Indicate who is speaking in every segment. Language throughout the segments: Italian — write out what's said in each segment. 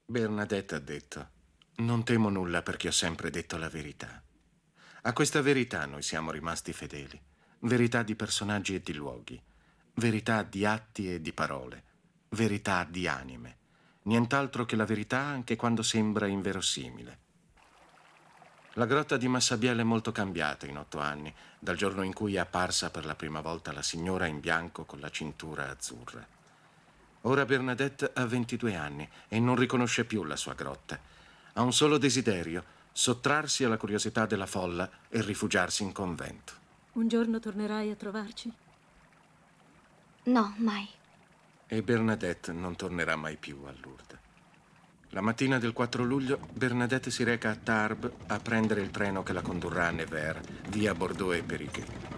Speaker 1: Bernadette ha detto: non temo nulla perché ho sempre detto la verità. A questa verità noi siamo rimasti fedeli. Verità di personaggi e di luoghi. Verità di atti e di parole. Verità di anime. Nient'altro che la verità anche quando sembra inverosimile. La grotta di Massabielle è molto cambiata in 8 anni, dal giorno in cui è apparsa per la prima volta la signora in bianco con la cintura azzurra. Ora Bernadette ha 22 anni e non riconosce più la sua grotta. Ha un solo desiderio: sottrarsi alla curiosità della folla e rifugiarsi in convento.
Speaker 2: Un giorno tornerai a trovarci?
Speaker 3: No, mai.
Speaker 1: E Bernadette non tornerà mai più a Lourdes. La mattina del 4 luglio Bernadette si reca a Tarbes a prendere il treno che la condurrà a Nevers, via Bordeaux e Périquet.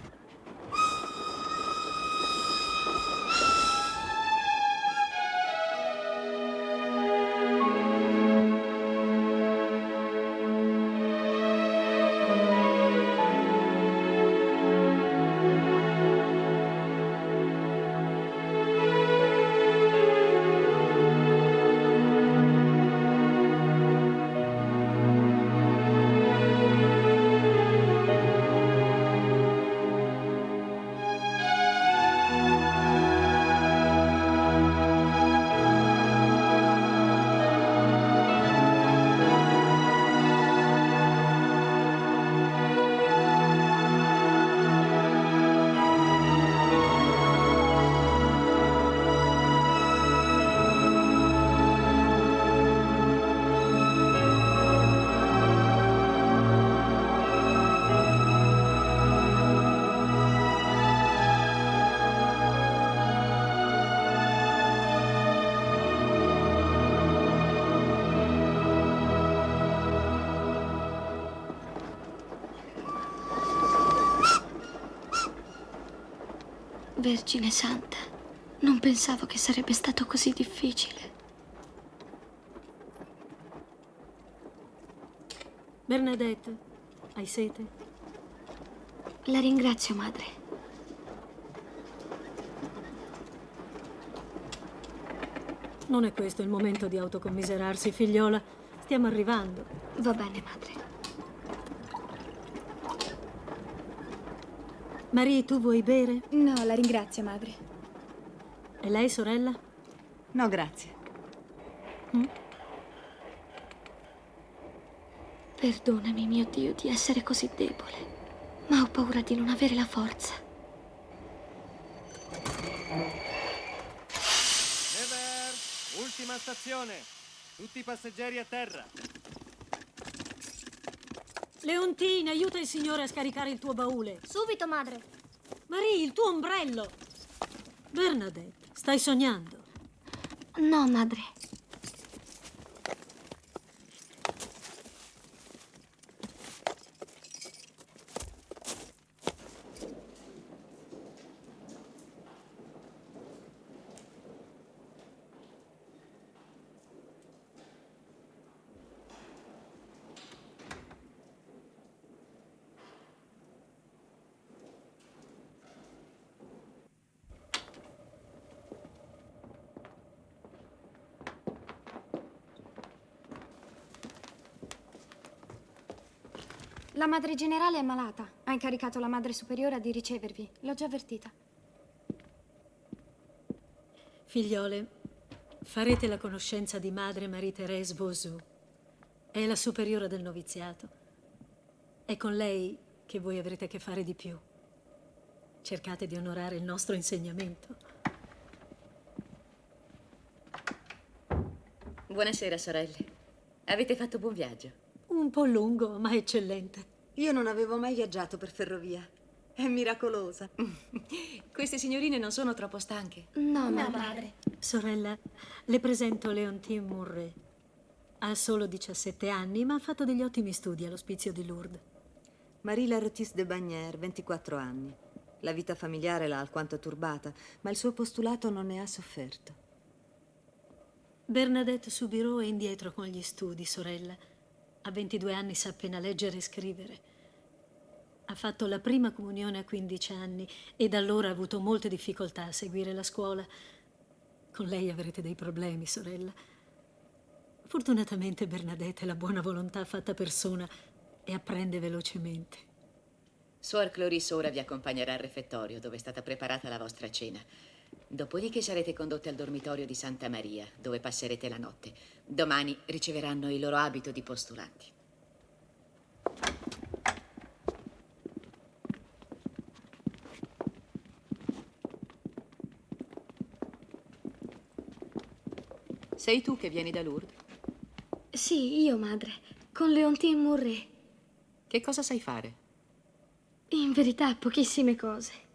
Speaker 3: Vergine Santa, non pensavo che sarebbe stato così difficile.
Speaker 2: Bernadette, hai sete?
Speaker 3: La ringrazio, madre.
Speaker 2: Non è questo il momento di autocommiserarsi, figliola. Stiamo arrivando.
Speaker 3: Va bene, madre.
Speaker 2: Marie, tu vuoi bere?
Speaker 4: No, la ringrazio, madre.
Speaker 2: E lei, sorella?
Speaker 5: No, grazie.
Speaker 3: Perdonami, mio Dio, di essere così debole, ma ho paura di non avere la forza.
Speaker 6: Nevers, ultima stazione. Tutti i passeggeri a terra.
Speaker 2: Leontine, aiuta il signore a scaricare il tuo baule.
Speaker 7: Subito, madre.
Speaker 2: Marie, il tuo ombrello. Bernadette, stai sognando?
Speaker 3: No, madre.
Speaker 4: La madre generale è malata. Ha incaricato la madre superiora di ricevervi. L'ho già avvertita.
Speaker 2: Figliole, farete la conoscenza di madre Marie-Thérèse Vauzou. È la superiora del noviziato. È con lei che voi avrete a che fare di più. Cercate di onorare il nostro insegnamento.
Speaker 5: Buonasera, sorelle. Avete fatto buon viaggio?
Speaker 2: Un po' lungo, ma eccellente.
Speaker 8: Io non avevo mai viaggiato per ferrovia. È miracolosa.
Speaker 5: Queste signorine non sono troppo stanche?
Speaker 3: No,
Speaker 7: No,
Speaker 3: madre.
Speaker 7: madre.
Speaker 2: Sorella, le presento Leontine Murray. Ha solo 17 anni, ma ha fatto degli ottimi studi all'ospizio di Lourdes.
Speaker 8: Marie Lartis de Bagnères, 24 anni. La vita familiare l'ha alquanto turbata, ma il suo postulato non ne ha sofferto.
Speaker 2: Bernadette Soubirous è indietro con gli studi, sorella. A 22 anni sa appena leggere e scrivere. Ha fatto la prima comunione a 15 anni e da allora ha avuto molte difficoltà a seguire la scuola. Con lei avrete dei problemi, sorella. Fortunatamente Bernadette è la buona volontà fatta persona e apprende velocemente.
Speaker 5: Suor Cloris ora vi accompagnerà al refettorio dove è stata preparata la vostra cena. Dopodiché sarete condotte al dormitorio di Santa Maria, dove passerete la notte. Domani riceveranno il loro abito di postulanti. Sei tu che vieni da Lourdes?
Speaker 3: Sì, io, madre, con Leontine Mouret.
Speaker 5: Che cosa sai fare?
Speaker 3: In verità, pochissime cose.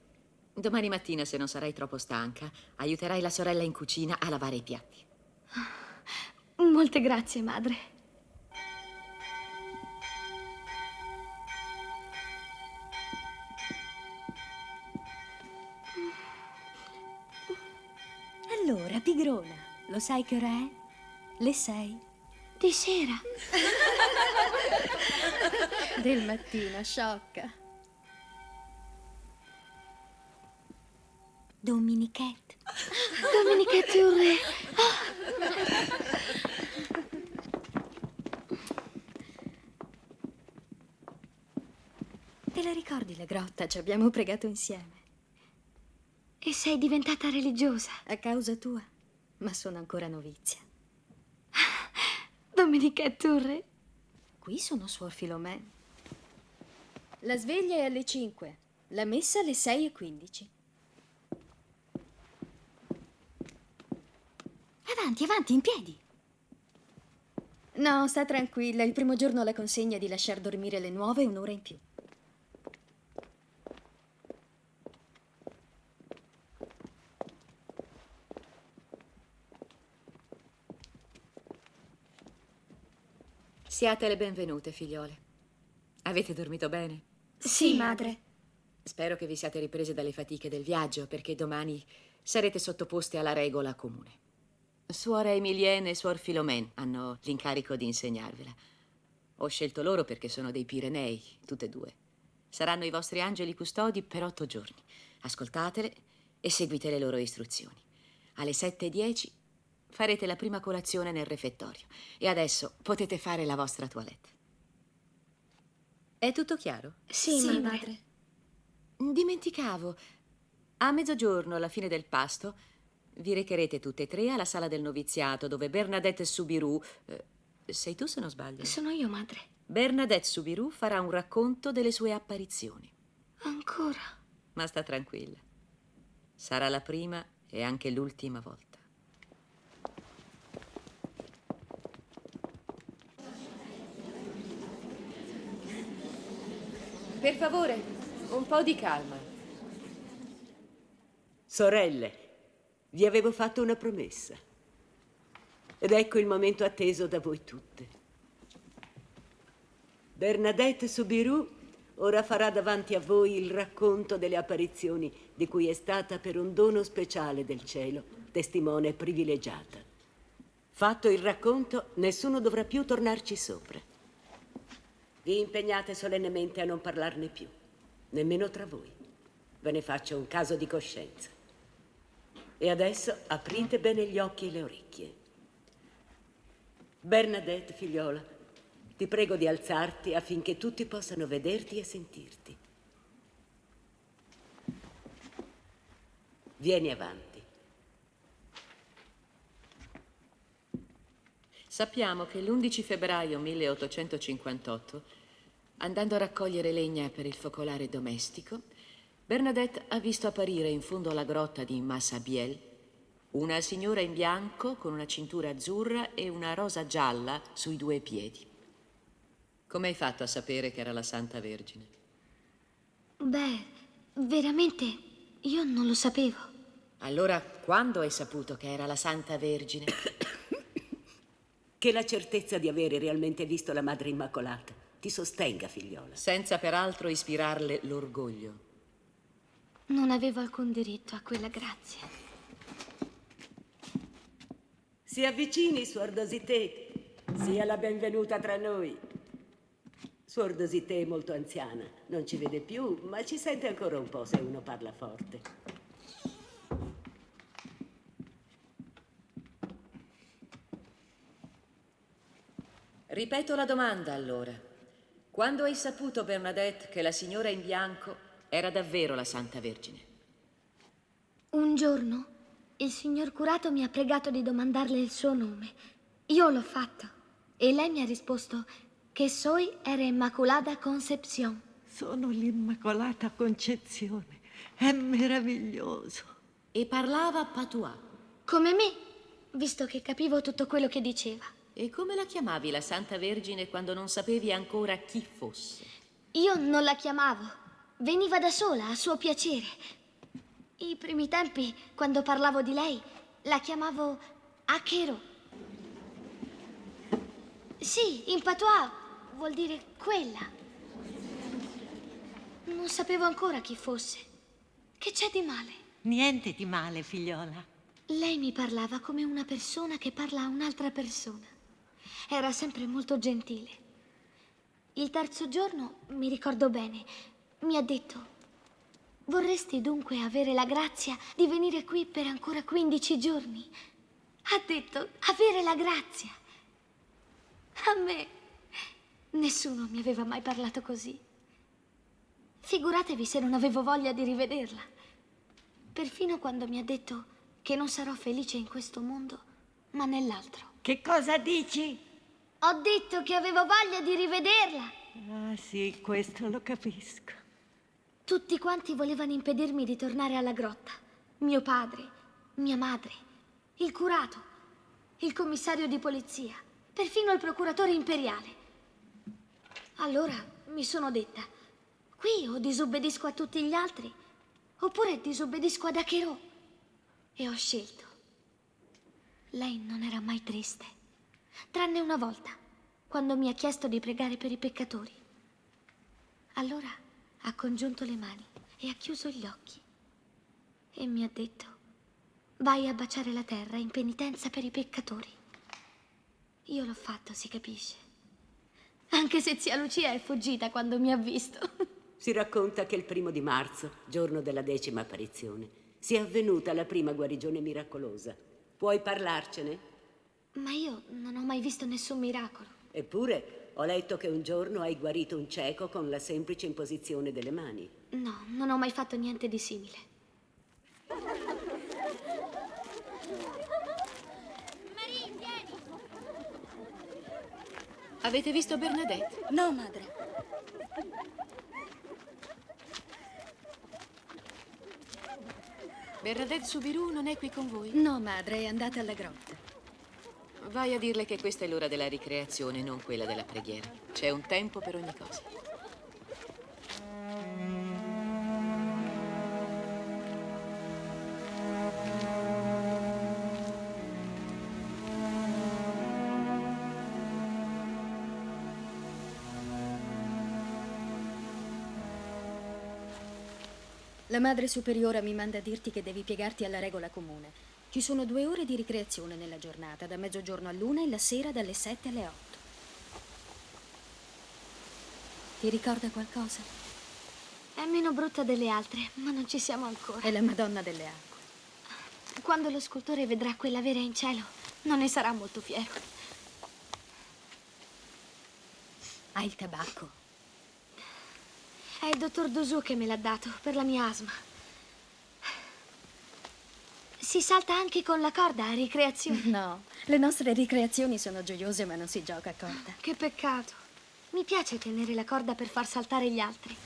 Speaker 5: Domani mattina, se non sarai troppo stanca, aiuterai la sorella in cucina a lavare i piatti.
Speaker 3: Molte grazie, madre.
Speaker 7: Allora, pigrona, lo sai che ora è? Le 6.
Speaker 3: Di sera.
Speaker 9: Del mattino, sciocca.
Speaker 7: Dominichette.
Speaker 3: Dominichette Mouret.
Speaker 7: Te la ricordi la grotta? Ci abbiamo pregato insieme.
Speaker 3: E sei diventata religiosa.
Speaker 7: A causa tua. Ma sono ancora novizia.
Speaker 3: Dominichette Mouret.
Speaker 7: Qui sono suor Philomène.
Speaker 9: La sveglia è alle 5, la messa alle 6:15.
Speaker 7: Avanti, avanti, in piedi.
Speaker 9: No, sta tranquilla, il primo giorno la consegna di lasciar dormire le nuove 1 ora in più.
Speaker 5: Siate le benvenute, figliole. Avete dormito bene?
Speaker 3: Sì, madre.
Speaker 5: Spero che vi siate riprese dalle fatiche del viaggio, perché domani sarete sottoposte alla regola comune. Suora Emilienne e suor Philomène hanno l'incarico di insegnarvela. Ho scelto loro perché sono dei Pirenei, tutte e due. Saranno i vostri angeli custodi per 8 giorni. Ascoltatele e seguite le loro istruzioni. Alle 7:10 farete la prima colazione nel refettorio. E adesso potete fare la vostra toilette. È tutto chiaro?
Speaker 3: Sì,
Speaker 9: Sì,
Speaker 3: madre.
Speaker 5: Dimenticavo. A mezzogiorno, alla fine del pasto, vi recherete tutte e 3 alla sala del noviziato, dove Bernadette Soubirous... sei tu, se non sbaglio?
Speaker 3: Sono io, madre.
Speaker 5: Bernadette Soubirous farà un racconto delle sue apparizioni.
Speaker 3: Ancora?
Speaker 5: Ma sta tranquilla. Sarà la prima e anche l'ultima volta. Per favore, un po' di calma.
Speaker 10: Sorelle, vi avevo fatto una promessa. Ed ecco il momento atteso da voi tutte. Bernadette Soubirous ora farà davanti a voi il racconto delle apparizioni di cui è stata per un dono speciale del cielo testimone privilegiata. Fatto il racconto, nessuno dovrà più tornarci sopra. Vi impegnate solennemente a non parlarne più, nemmeno tra voi. Ve ne faccio un caso di coscienza. E adesso aprite bene gli occhi e le orecchie. Bernadette, figliola, ti prego di alzarti affinché tutti possano vederti e sentirti. Vieni avanti.
Speaker 5: Sappiamo che l'11 febbraio 1858, andando a raccogliere legna per il focolare domestico, Bernadette ha visto apparire in fondo alla grotta di Massabielle una signora in bianco con una cintura azzurra e una rosa gialla sui 2 piedi. Come hai fatto a sapere che era la Santa Vergine?
Speaker 3: Beh, veramente io non lo sapevo.
Speaker 5: Allora, quando hai saputo che era la Santa Vergine?
Speaker 10: Che la certezza di avere realmente visto la Madre Immacolata ti sostenga, figliola.
Speaker 5: Senza peraltro ispirarle l'orgoglio.
Speaker 3: Non avevo alcun diritto a quella grazia.
Speaker 10: Si avvicini, Suor Dosité. Sia la benvenuta tra noi. Suor Dosité è molto anziana, non ci vede più, ma ci sente ancora un po' se uno parla forte.
Speaker 5: Ripeto la domanda, allora. Quando hai saputo, Bernadette, che la signora in bianco era davvero la Santa Vergine?
Speaker 3: Un giorno il signor curato mi ha pregato di domandarle il suo nome. Io l'ho fatto e lei mi ha risposto che soy era Immaculada Concepción.
Speaker 11: Sono l'Immacolata Concezione. È meraviglioso.
Speaker 5: E parlava patois.
Speaker 3: Come me, visto che capivo tutto quello che diceva.
Speaker 5: E come la chiamavi la Santa Vergine quando non sapevi ancora chi fosse?
Speaker 3: Io non la chiamavo. Veniva da sola, a suo piacere. I primi tempi, quando parlavo di lei, la chiamavo Achero. Sì, in patois vuol dire quella. Non sapevo ancora chi fosse. Che c'è di male?
Speaker 11: Niente di male, figliola.
Speaker 3: Lei mi parlava come una persona che parla a un'altra persona. Era sempre molto gentile. Il terzo giorno, mi ricordo bene, mi ha detto: vorresti dunque avere la grazia di venire qui per ancora 15 giorni? Ha detto, avere la grazia. A me nessuno mi aveva mai parlato così. Figuratevi se non avevo voglia di rivederla. Perfino quando mi ha detto che non sarò felice in questo mondo, ma nell'altro.
Speaker 11: Che cosa dici?
Speaker 3: Ho detto che avevo voglia di rivederla.
Speaker 11: Ah, sì, questo lo capisco.
Speaker 3: Tutti quanti volevano impedirmi di tornare alla grotta. Mio padre, mia madre, il curato, il commissario di polizia, perfino il procuratore imperiale. Allora mi sono detta, qui o disobbedisco a tutti gli altri, oppure disobbedisco ad Achero. E ho scelto. Lei non era mai triste, tranne una volta, quando mi ha chiesto di pregare per i peccatori. Allora ha congiunto le mani e ha chiuso gli occhi e mi ha detto: vai a baciare la terra in penitenza per i peccatori. Io l'ho fatto, si capisce. Anche se zia Lucia è fuggita quando mi ha visto.
Speaker 10: Si racconta che il 1° marzo, giorno della 10ª apparizione, sia avvenuta la prima guarigione miracolosa. Puoi parlarcene?
Speaker 3: Ma io non ho mai visto nessun miracolo.
Speaker 10: Eppure ho letto che un giorno hai guarito un cieco con la semplice imposizione delle mani.
Speaker 3: No, non ho mai fatto niente di simile.
Speaker 9: Marie, vieni!
Speaker 5: Avete visto Bernadette?
Speaker 7: No, madre.
Speaker 5: Bernadette Soubirous non è qui con voi?
Speaker 7: No, madre, è andata alla grotta.
Speaker 5: Vai a dirle che questa è l'ora della ricreazione, non quella della preghiera. C'è un tempo per ogni cosa.
Speaker 7: La madre superiora mi manda a dirti che devi piegarti alla regola comune. Ci sono 2 ore di ricreazione nella giornata, da mezzogiorno all'1 e la sera dalle 7 alle 8. Ti ricorda qualcosa?
Speaker 3: È meno brutta delle altre, ma non ci siamo ancora.
Speaker 7: È la Madonna delle Acque.
Speaker 3: Quando lo scultore vedrà quella vera in cielo, non ne sarà molto fiero.
Speaker 7: Hai il tabacco?
Speaker 3: È il dottor Dosù che me l'ha dato per la mia asma. Si salta anche con la corda a ricreazione?
Speaker 7: No, le nostre ricreazioni sono gioiose ma non si gioca a corda.
Speaker 3: Che peccato. Mi piace tenere la corda per far saltare gli altri.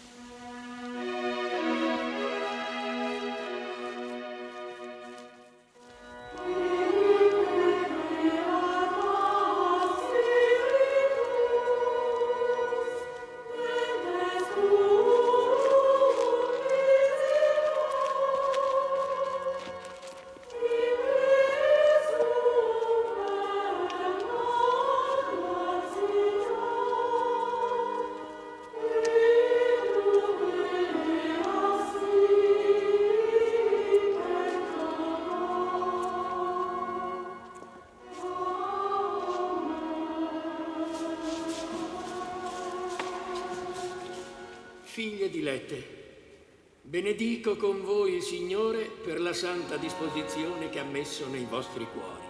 Speaker 12: Figlie dilette, benedico con voi il Signore per la santa disposizione che ha messo nei vostri cuori.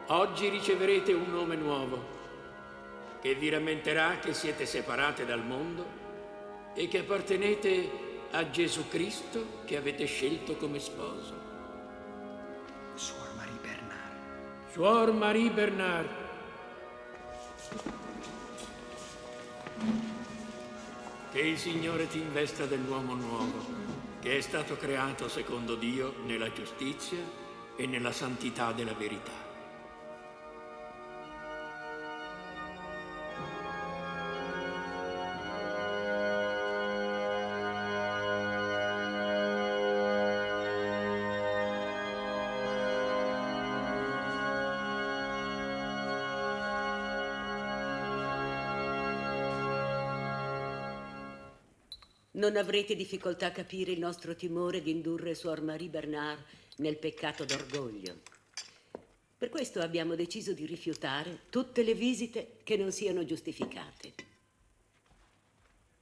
Speaker 12: Oggi riceverete un nome nuovo, che vi rammenterà che siete separate dal mondo e che appartenete a Gesù Cristo che avete scelto come sposo.
Speaker 13: Suor Marie Bernard.
Speaker 12: Suor Marie Bernard. Che il Signore ti investa dell'uomo nuovo, che è stato creato secondo Dio nella giustizia e nella santità della verità.
Speaker 10: Non avrete difficoltà a capire il nostro timore di indurre Suor Marie Bernard nel peccato d'orgoglio. Per questo abbiamo deciso di rifiutare tutte le visite che non siano giustificate.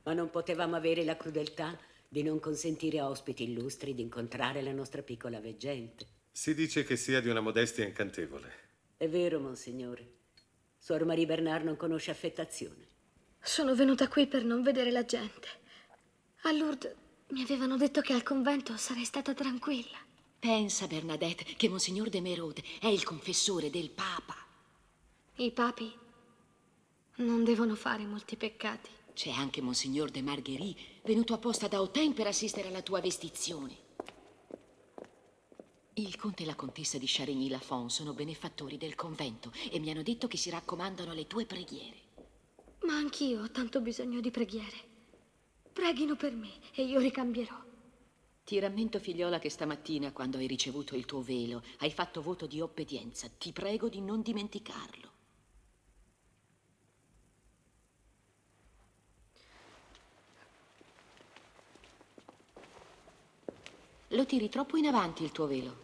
Speaker 10: Ma non potevamo avere la crudeltà di non consentire a ospiti illustri di incontrare la nostra piccola veggente.
Speaker 14: Si dice che sia di una modestia incantevole.
Speaker 10: È vero, Monsignore. Suor Marie Bernard non conosce affettazione.
Speaker 3: Sono venuta qui per non vedere la gente. A Lourdes mi avevano detto che al convento sarei stata tranquilla.
Speaker 5: Pensa, Bernadette, che Monsignor de Merode è il confessore del Papa.
Speaker 3: I papi non devono fare molti peccati.
Speaker 5: C'è anche Monsignor de Marguerite, venuto apposta da Autun per assistere alla tua vestizione. Il conte e la contessa di Charigny-Lafont sono benefattori del convento e mi hanno detto che si raccomandano alle tue preghiere.
Speaker 3: Ma anch'io ho tanto bisogno di preghiere. Preghino per me e io ricambierò.
Speaker 5: Ti rammento, figliola, che stamattina, quando hai ricevuto il tuo velo, hai fatto voto di obbedienza. Ti prego di non dimenticarlo. Lo tiri troppo in avanti il tuo velo.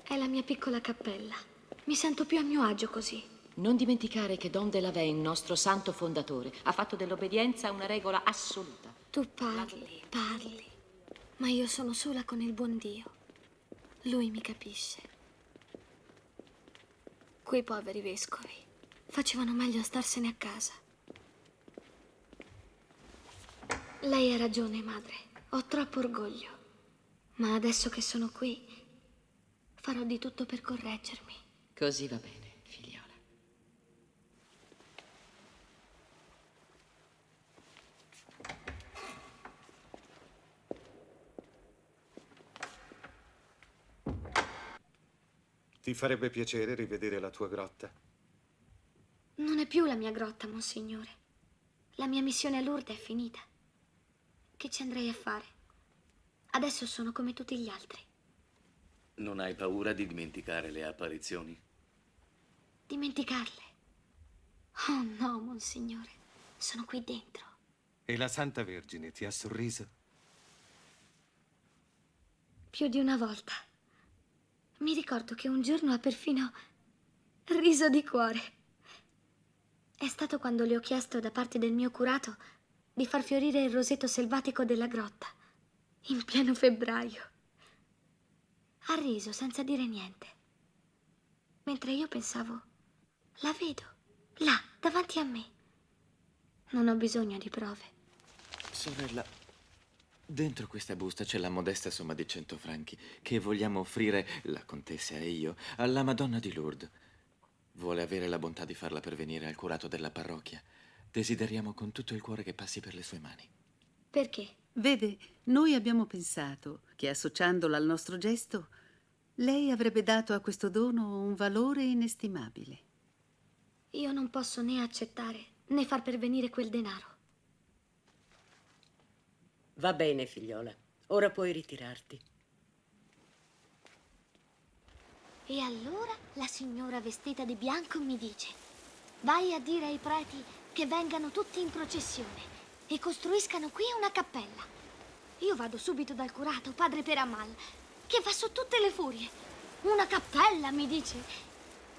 Speaker 3: È la mia piccola cappella. Mi sento più a mio agio così.
Speaker 5: Non dimenticare che Don Delannoy, nostro santo fondatore, ha fatto dell'obbedienza una regola assoluta.
Speaker 3: Tu parli, ma io sono sola con il buon Dio. Lui mi capisce. Quei poveri vescovi facevano meglio a starsene a casa. Lei ha ragione, madre. Ho troppo orgoglio. Ma adesso che sono qui, farò di tutto per correggermi.
Speaker 5: Così va bene, figliola.
Speaker 14: Ti farebbe piacere rivedere la tua grotta?
Speaker 3: Non è più la mia grotta, Monsignore. La mia missione a Lourdes è finita. Che ci andrei a fare? Adesso sono come tutti gli altri.
Speaker 15: Non hai paura di dimenticare le apparizioni?
Speaker 3: Dimenticarle? Oh no, Monsignore. Sono qui dentro.
Speaker 14: E la Santa Vergine ti ha sorriso?
Speaker 3: Più di una volta. Mi ricordo che un giorno ha perfino riso di cuore. È stato quando le ho chiesto da parte del mio curato di far fiorire il roseto selvatico della grotta, in pieno febbraio. Ha riso senza dire niente. Mentre io pensavo, la vedo, là, davanti a me. Non ho bisogno di prove.
Speaker 15: Sorella, dentro questa busta c'è la modesta somma di 100 franchi che vogliamo offrire, la contessa e io, alla Madonna di Lourdes. Vuole avere la bontà di farla pervenire al curato della parrocchia. Desideriamo con tutto il cuore che passi per le sue mani.
Speaker 3: Perché?
Speaker 16: Vede, noi abbiamo pensato che associandola al nostro gesto, lei avrebbe dato a questo dono un valore inestimabile.
Speaker 3: Io non posso né accettare né far pervenire quel denaro.
Speaker 10: Va bene, figliola. Ora puoi ritirarti.
Speaker 3: E allora la signora vestita di bianco mi dice: vai a dire ai preti che vengano tutti in processione e costruiscano qui una cappella. Io vado subito dal curato, padre Peramal, che va su tutte le furie. Una cappella, mi dice.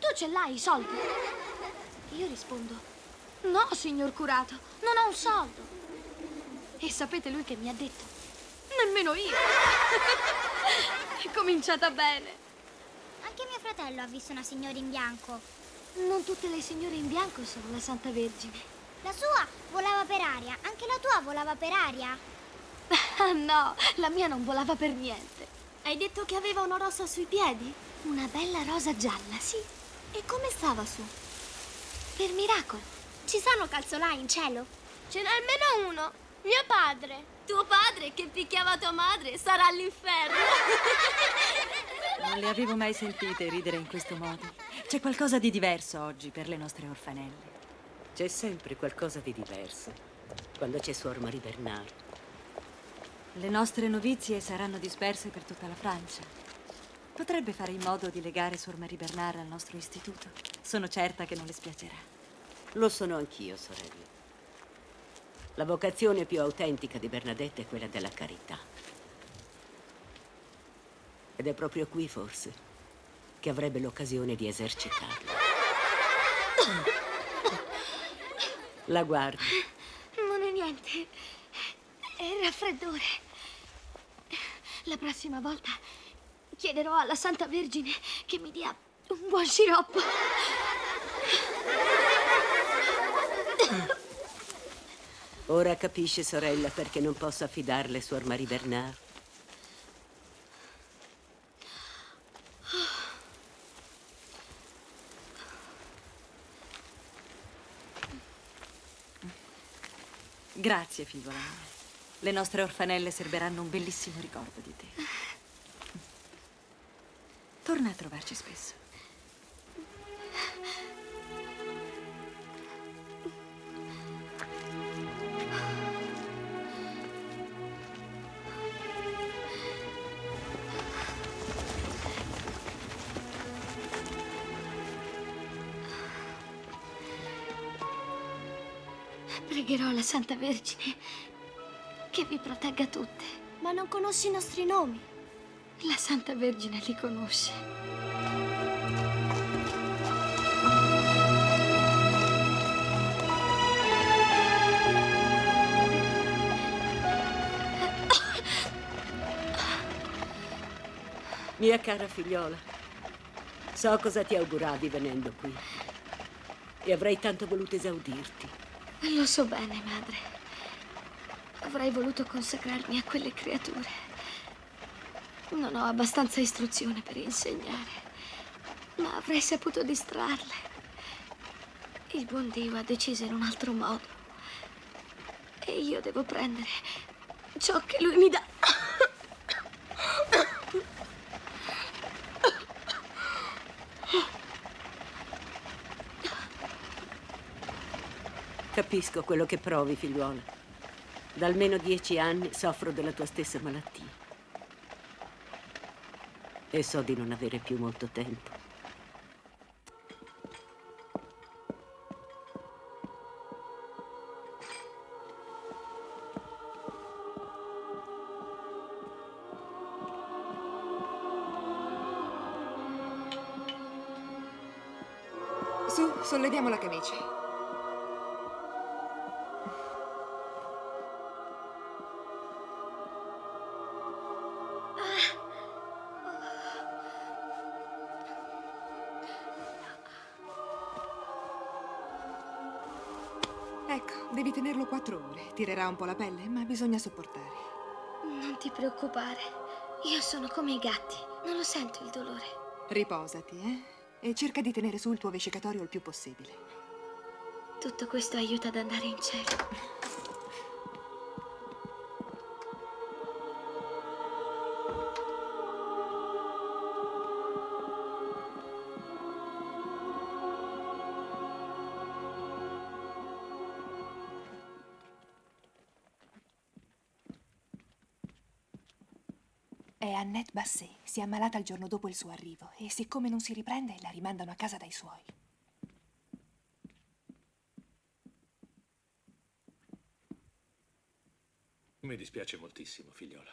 Speaker 3: Tu ce l'hai i soldi? Io rispondo: no, signor curato, non ho un soldo. E sapete lui che mi ha detto? Nemmeno io. È cominciata bene.
Speaker 17: Anche mio fratello ha visto una signora in bianco.
Speaker 3: Non tutte le signore in bianco sono la Santa Vergine.
Speaker 17: La sua volava per aria. Anche la tua volava per aria?
Speaker 3: Ah no, la mia non volava per niente. Hai detto che aveva una rosa sui piedi? Una bella rosa gialla, sì.
Speaker 17: E come stava su?
Speaker 3: Per miracolo.
Speaker 17: Ci sono calzolai in cielo?
Speaker 3: Ce n'è almeno uno. Mio padre. Tuo padre che picchiava tua madre sarà all'inferno.
Speaker 18: Non le avevo mai sentite ridere in questo modo. C'è qualcosa di diverso oggi per le nostre orfanelle.
Speaker 10: C'è sempre qualcosa di diverso quando c'è Suor Marie Bernard.
Speaker 18: Le nostre novizie saranno disperse per tutta la Francia. Potrebbe fare in modo di legare Suor Marie Bernard al nostro istituto. Sono certa che non le spiacerà.
Speaker 10: Lo sono anch'io, sorella. La vocazione più autentica di Bernadette è quella della carità. Ed è proprio qui, forse, che avrebbe l'occasione di esercitarla. La guardi.
Speaker 3: Non è niente. È il raffreddore. La prossima volta chiederò alla Santa Vergine che mi dia un buon sciroppo.
Speaker 10: Ora capisce, sorella, perché non posso affidarle Suor Marie Bernard.
Speaker 18: Grazie, figliola mia. Le nostre orfanelle serberanno un bellissimo ricordo di te. Torna a trovarci spesso.
Speaker 3: Pregherò la Santa Vergine che vi protegga tutte.
Speaker 17: Ma non conosci i nostri nomi?
Speaker 3: La Santa Vergine li conosce.
Speaker 10: Mia cara figliola, so cosa ti auguravi venendo qui e avrei tanto voluto esaudirti.
Speaker 3: Lo so bene, madre. Avrei voluto consacrarmi a quelle creature. Non ho abbastanza istruzione per insegnare, ma avrei saputo distrarle. Il buon Dio ha deciso in un altro modo e io devo prendere ciò che lui mi dà.
Speaker 10: Capisco quello che provi, figliuola. Da almeno 10 anni soffro della tua stessa malattia. E so di non avere più molto tempo.
Speaker 19: Su, solleviamo la camicia. Ecco, devi tenerlo 4 ore. Tirerà un po' la pelle, ma bisogna sopportare.
Speaker 3: Non ti preoccupare. Io sono come i gatti. Non lo sento il dolore.
Speaker 19: Riposati, E cerca di tenere su il tuo vescicatorio il più possibile.
Speaker 3: Tutto questo aiuta ad andare in cielo.
Speaker 19: È Annette Basset. Si è ammalata il giorno dopo il suo arrivo e siccome non si riprende, la rimandano a casa dai suoi.
Speaker 12: Mi dispiace moltissimo, figliola.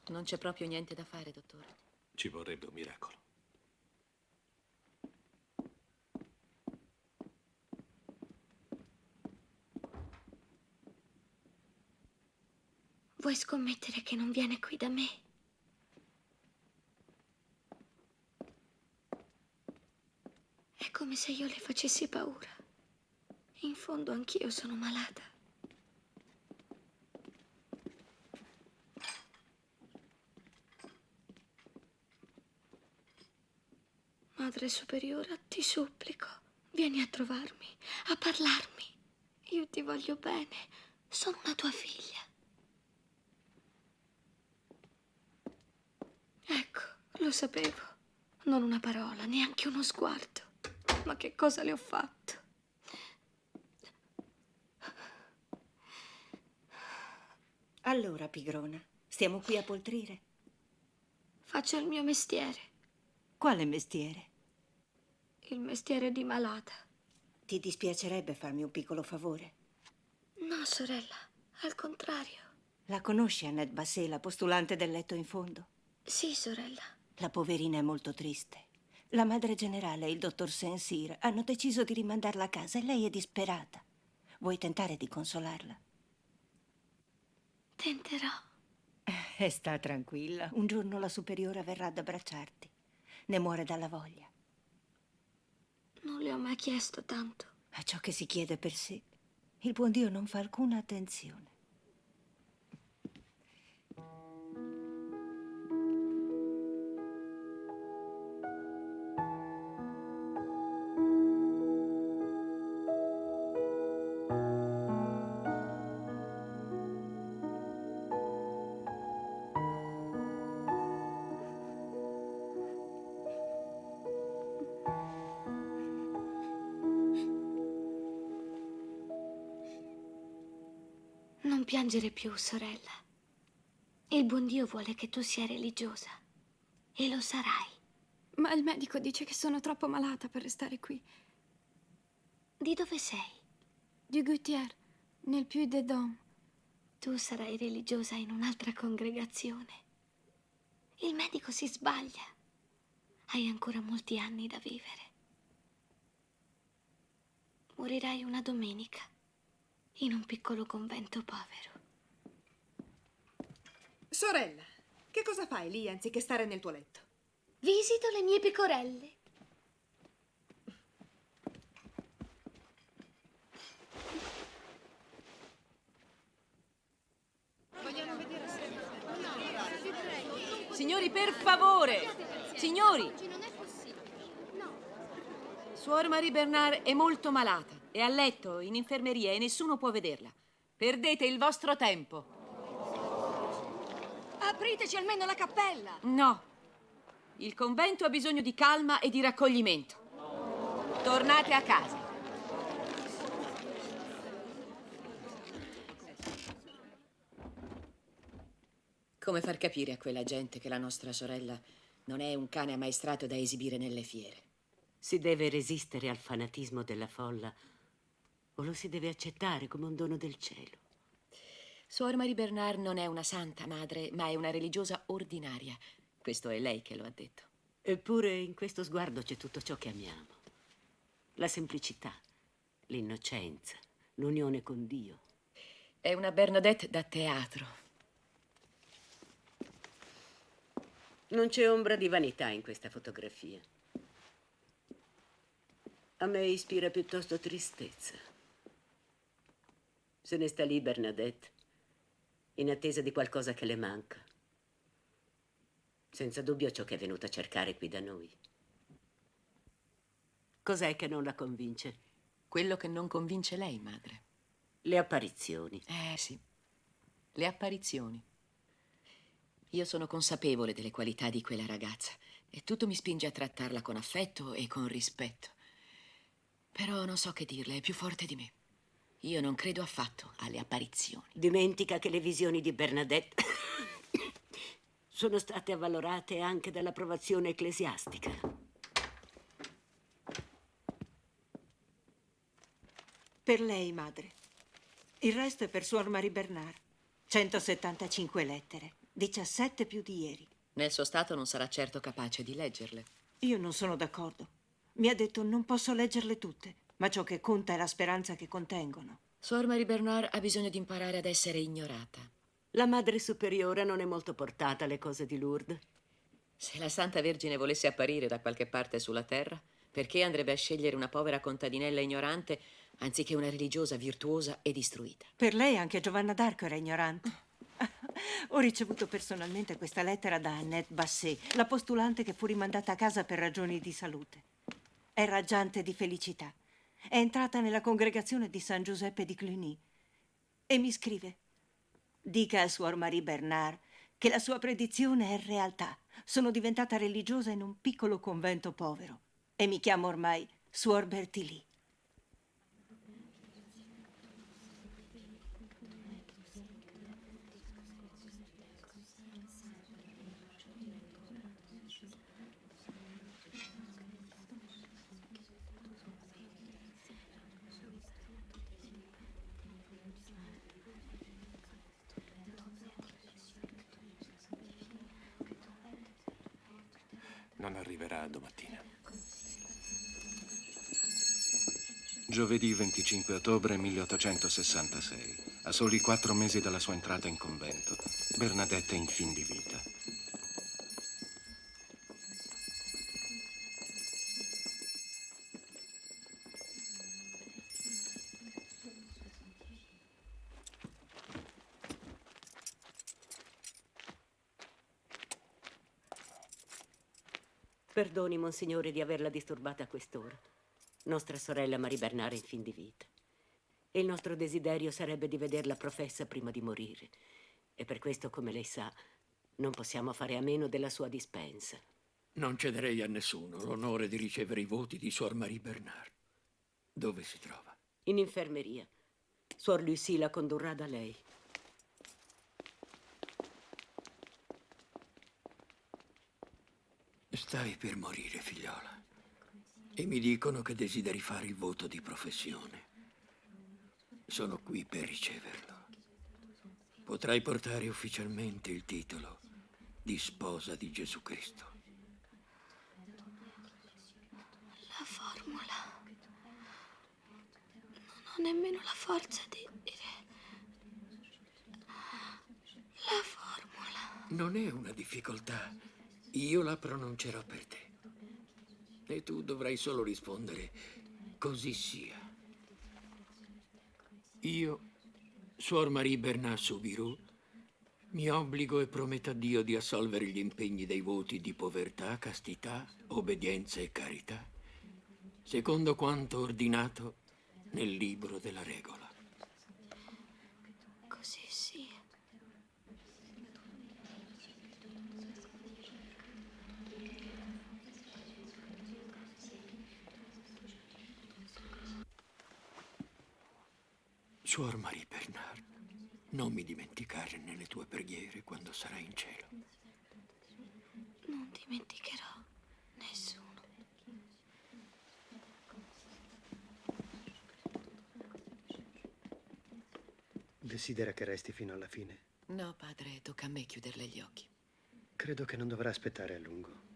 Speaker 5: Non c'è proprio niente da fare, dottore.
Speaker 12: Ci vorrebbe un miracolo.
Speaker 3: Vuoi scommettere che non viene qui da me? È come se io le facessi paura. In fondo anch'io sono malata. Madre superiora, ti supplico, vieni a trovarmi, a parlarmi. Io ti voglio bene, sono una tua figlia. Ecco, lo sapevo. Non una parola, neanche uno sguardo. Ma che cosa le ho fatto?
Speaker 11: Allora, pigrona, stiamo qui a poltrire.
Speaker 3: Faccio il mio mestiere.
Speaker 11: Quale mestiere?
Speaker 3: Il mestiere di malata.
Speaker 11: Ti dispiacerebbe farmi un piccolo favore?
Speaker 3: No, sorella, al contrario.
Speaker 11: La conosci Annette Basset, la postulante del letto in fondo?
Speaker 3: Sì, sorella.
Speaker 11: La poverina è molto triste. La madre generale e il dottor Seynes hanno deciso di rimandarla a casa e lei è disperata. Vuoi tentare di consolarla?
Speaker 3: Tenterò.
Speaker 11: E sta tranquilla. Un giorno la superiora verrà ad abbracciarti. Ne muore dalla voglia.
Speaker 3: Non le ho mai chiesto tanto.
Speaker 11: A ciò che si chiede per sé, il buon Dio non fa alcuna attenzione.
Speaker 3: Non piangere più, sorella. Il buon Dio vuole che tu sia religiosa. E lo sarai.
Speaker 4: Ma il medico dice che sono troppo malata per restare qui.
Speaker 3: Di dove sei?
Speaker 4: Du Gouttière, nel Puy-de-Dôme.
Speaker 3: Tu sarai religiosa in un'altra congregazione. Il medico si sbaglia. Hai ancora molti anni da vivere. Morirai una domenica in un piccolo convento povero.
Speaker 19: Sorella, che cosa fai lì anziché stare nel tuo letto?
Speaker 3: Visito le mie pecorelle.
Speaker 5: Signori, per favore! Signori! Suor Marie Bernard è molto malata. È a letto, in infermeria, e nessuno può vederla. Perdete il vostro tempo.
Speaker 9: Apriteci almeno la cappella!
Speaker 5: No. Il convento ha bisogno di calma e di raccoglimento. Tornate a casa. Come far capire a quella gente che la nostra sorella non è un cane ammaestrato da esibire nelle fiere?
Speaker 10: Si deve resistere al fanatismo della folla o lo si deve accettare come un dono del cielo?
Speaker 5: Suor Marie Bernard non è una santa madre, ma è una religiosa ordinaria. Questo è lei che lo ha detto.
Speaker 10: Eppure in questo sguardo c'è tutto ciò che amiamo. La semplicità, l'innocenza, l'unione con Dio.
Speaker 5: È una Bernadette da teatro.
Speaker 10: Non c'è ombra di vanità in questa fotografia. A me ispira piuttosto tristezza. Se ne sta lì Bernadette, in attesa di qualcosa che le manca. Senza dubbio ciò che è venuta a cercare qui da noi. Cos'è che non la convince?
Speaker 5: Quello che non convince lei, madre.
Speaker 10: Le apparizioni.
Speaker 5: Sì. Le apparizioni. Io sono consapevole delle qualità di quella ragazza e tutto mi spinge a trattarla con affetto e con rispetto. Però non so che dirle, è più forte di me. Io non credo affatto alle apparizioni.
Speaker 10: Dimentica che le visioni di Bernadette sono state avvalorate anche dall'approvazione ecclesiastica.
Speaker 11: Per lei, madre. Il resto è per Suor Marie Bernard. 175 lettere, 17 più di ieri.
Speaker 5: Nel suo stato non sarà certo capace di leggerle.
Speaker 11: Io non sono d'accordo. Mi ha detto non posso leggerle tutte, ma ciò che conta è la speranza che contengono.
Speaker 5: Suor Marie Bernard ha bisogno di imparare ad essere ignorata.
Speaker 10: La Madre Superiora non è molto portata alle cose di Lourdes.
Speaker 5: Se la Santa Vergine volesse apparire da qualche parte sulla terra, perché andrebbe a scegliere una povera contadinella ignorante anziché una religiosa virtuosa e istruita?
Speaker 11: Per lei anche Giovanna d'Arco era ignorante. Ho ricevuto personalmente questa lettera da Annette Basset, la postulante che fu rimandata a casa per ragioni di salute. È raggiante di felicità. È entrata nella congregazione di San Giuseppe di Cluny e mi scrive: dica al suor Marie Bernard che la sua predizione è realtà. Sono diventata religiosa in un piccolo convento povero e mi chiamo ormai suor Bertilì.
Speaker 20: Non arriverà domattina.
Speaker 1: Giovedì 25 ottobre 1866. A soli 4 mesi dalla sua entrata in convento, Bernadette è in fin di vita.
Speaker 10: Perdoni, Monsignore, di averla disturbata a quest'ora. Nostra sorella Marie Bernard è in fin di vita. E il nostro desiderio sarebbe di vederla professa prima di morire. E per questo, come lei sa, non possiamo fare a meno della sua dispensa.
Speaker 12: Non cederei a nessuno l'onore di ricevere i voti di Suor Marie Bernard. Dove si trova?
Speaker 10: In infermeria. Suor Lucie la condurrà da lei.
Speaker 12: Stai per morire, figliola. E mi dicono che desideri fare il voto di professione. Sono qui per riceverlo. Potrai portare ufficialmente il titolo di sposa di Gesù Cristo.
Speaker 3: La formula. Non ho nemmeno la forza di dire. La formula.
Speaker 12: Non è una difficoltà. Io la pronuncerò per te. E tu dovrai solo rispondere: così sia. Io, Suor Marie Bernadette Soubirous, mi obbligo e prometto a Dio di assolvere gli impegni dei voti di povertà, castità, obbedienza e carità, secondo quanto ordinato nel libro della regola.
Speaker 3: Così sia.
Speaker 12: Suor Marie Bernard, non mi dimenticare nelle tue preghiere quando sarai in cielo.
Speaker 3: Non dimenticherò nessuno.
Speaker 13: Desidera che resti fino alla fine?
Speaker 5: No, padre, tocca a me chiuderle gli occhi.
Speaker 13: Credo che non dovrà aspettare a lungo.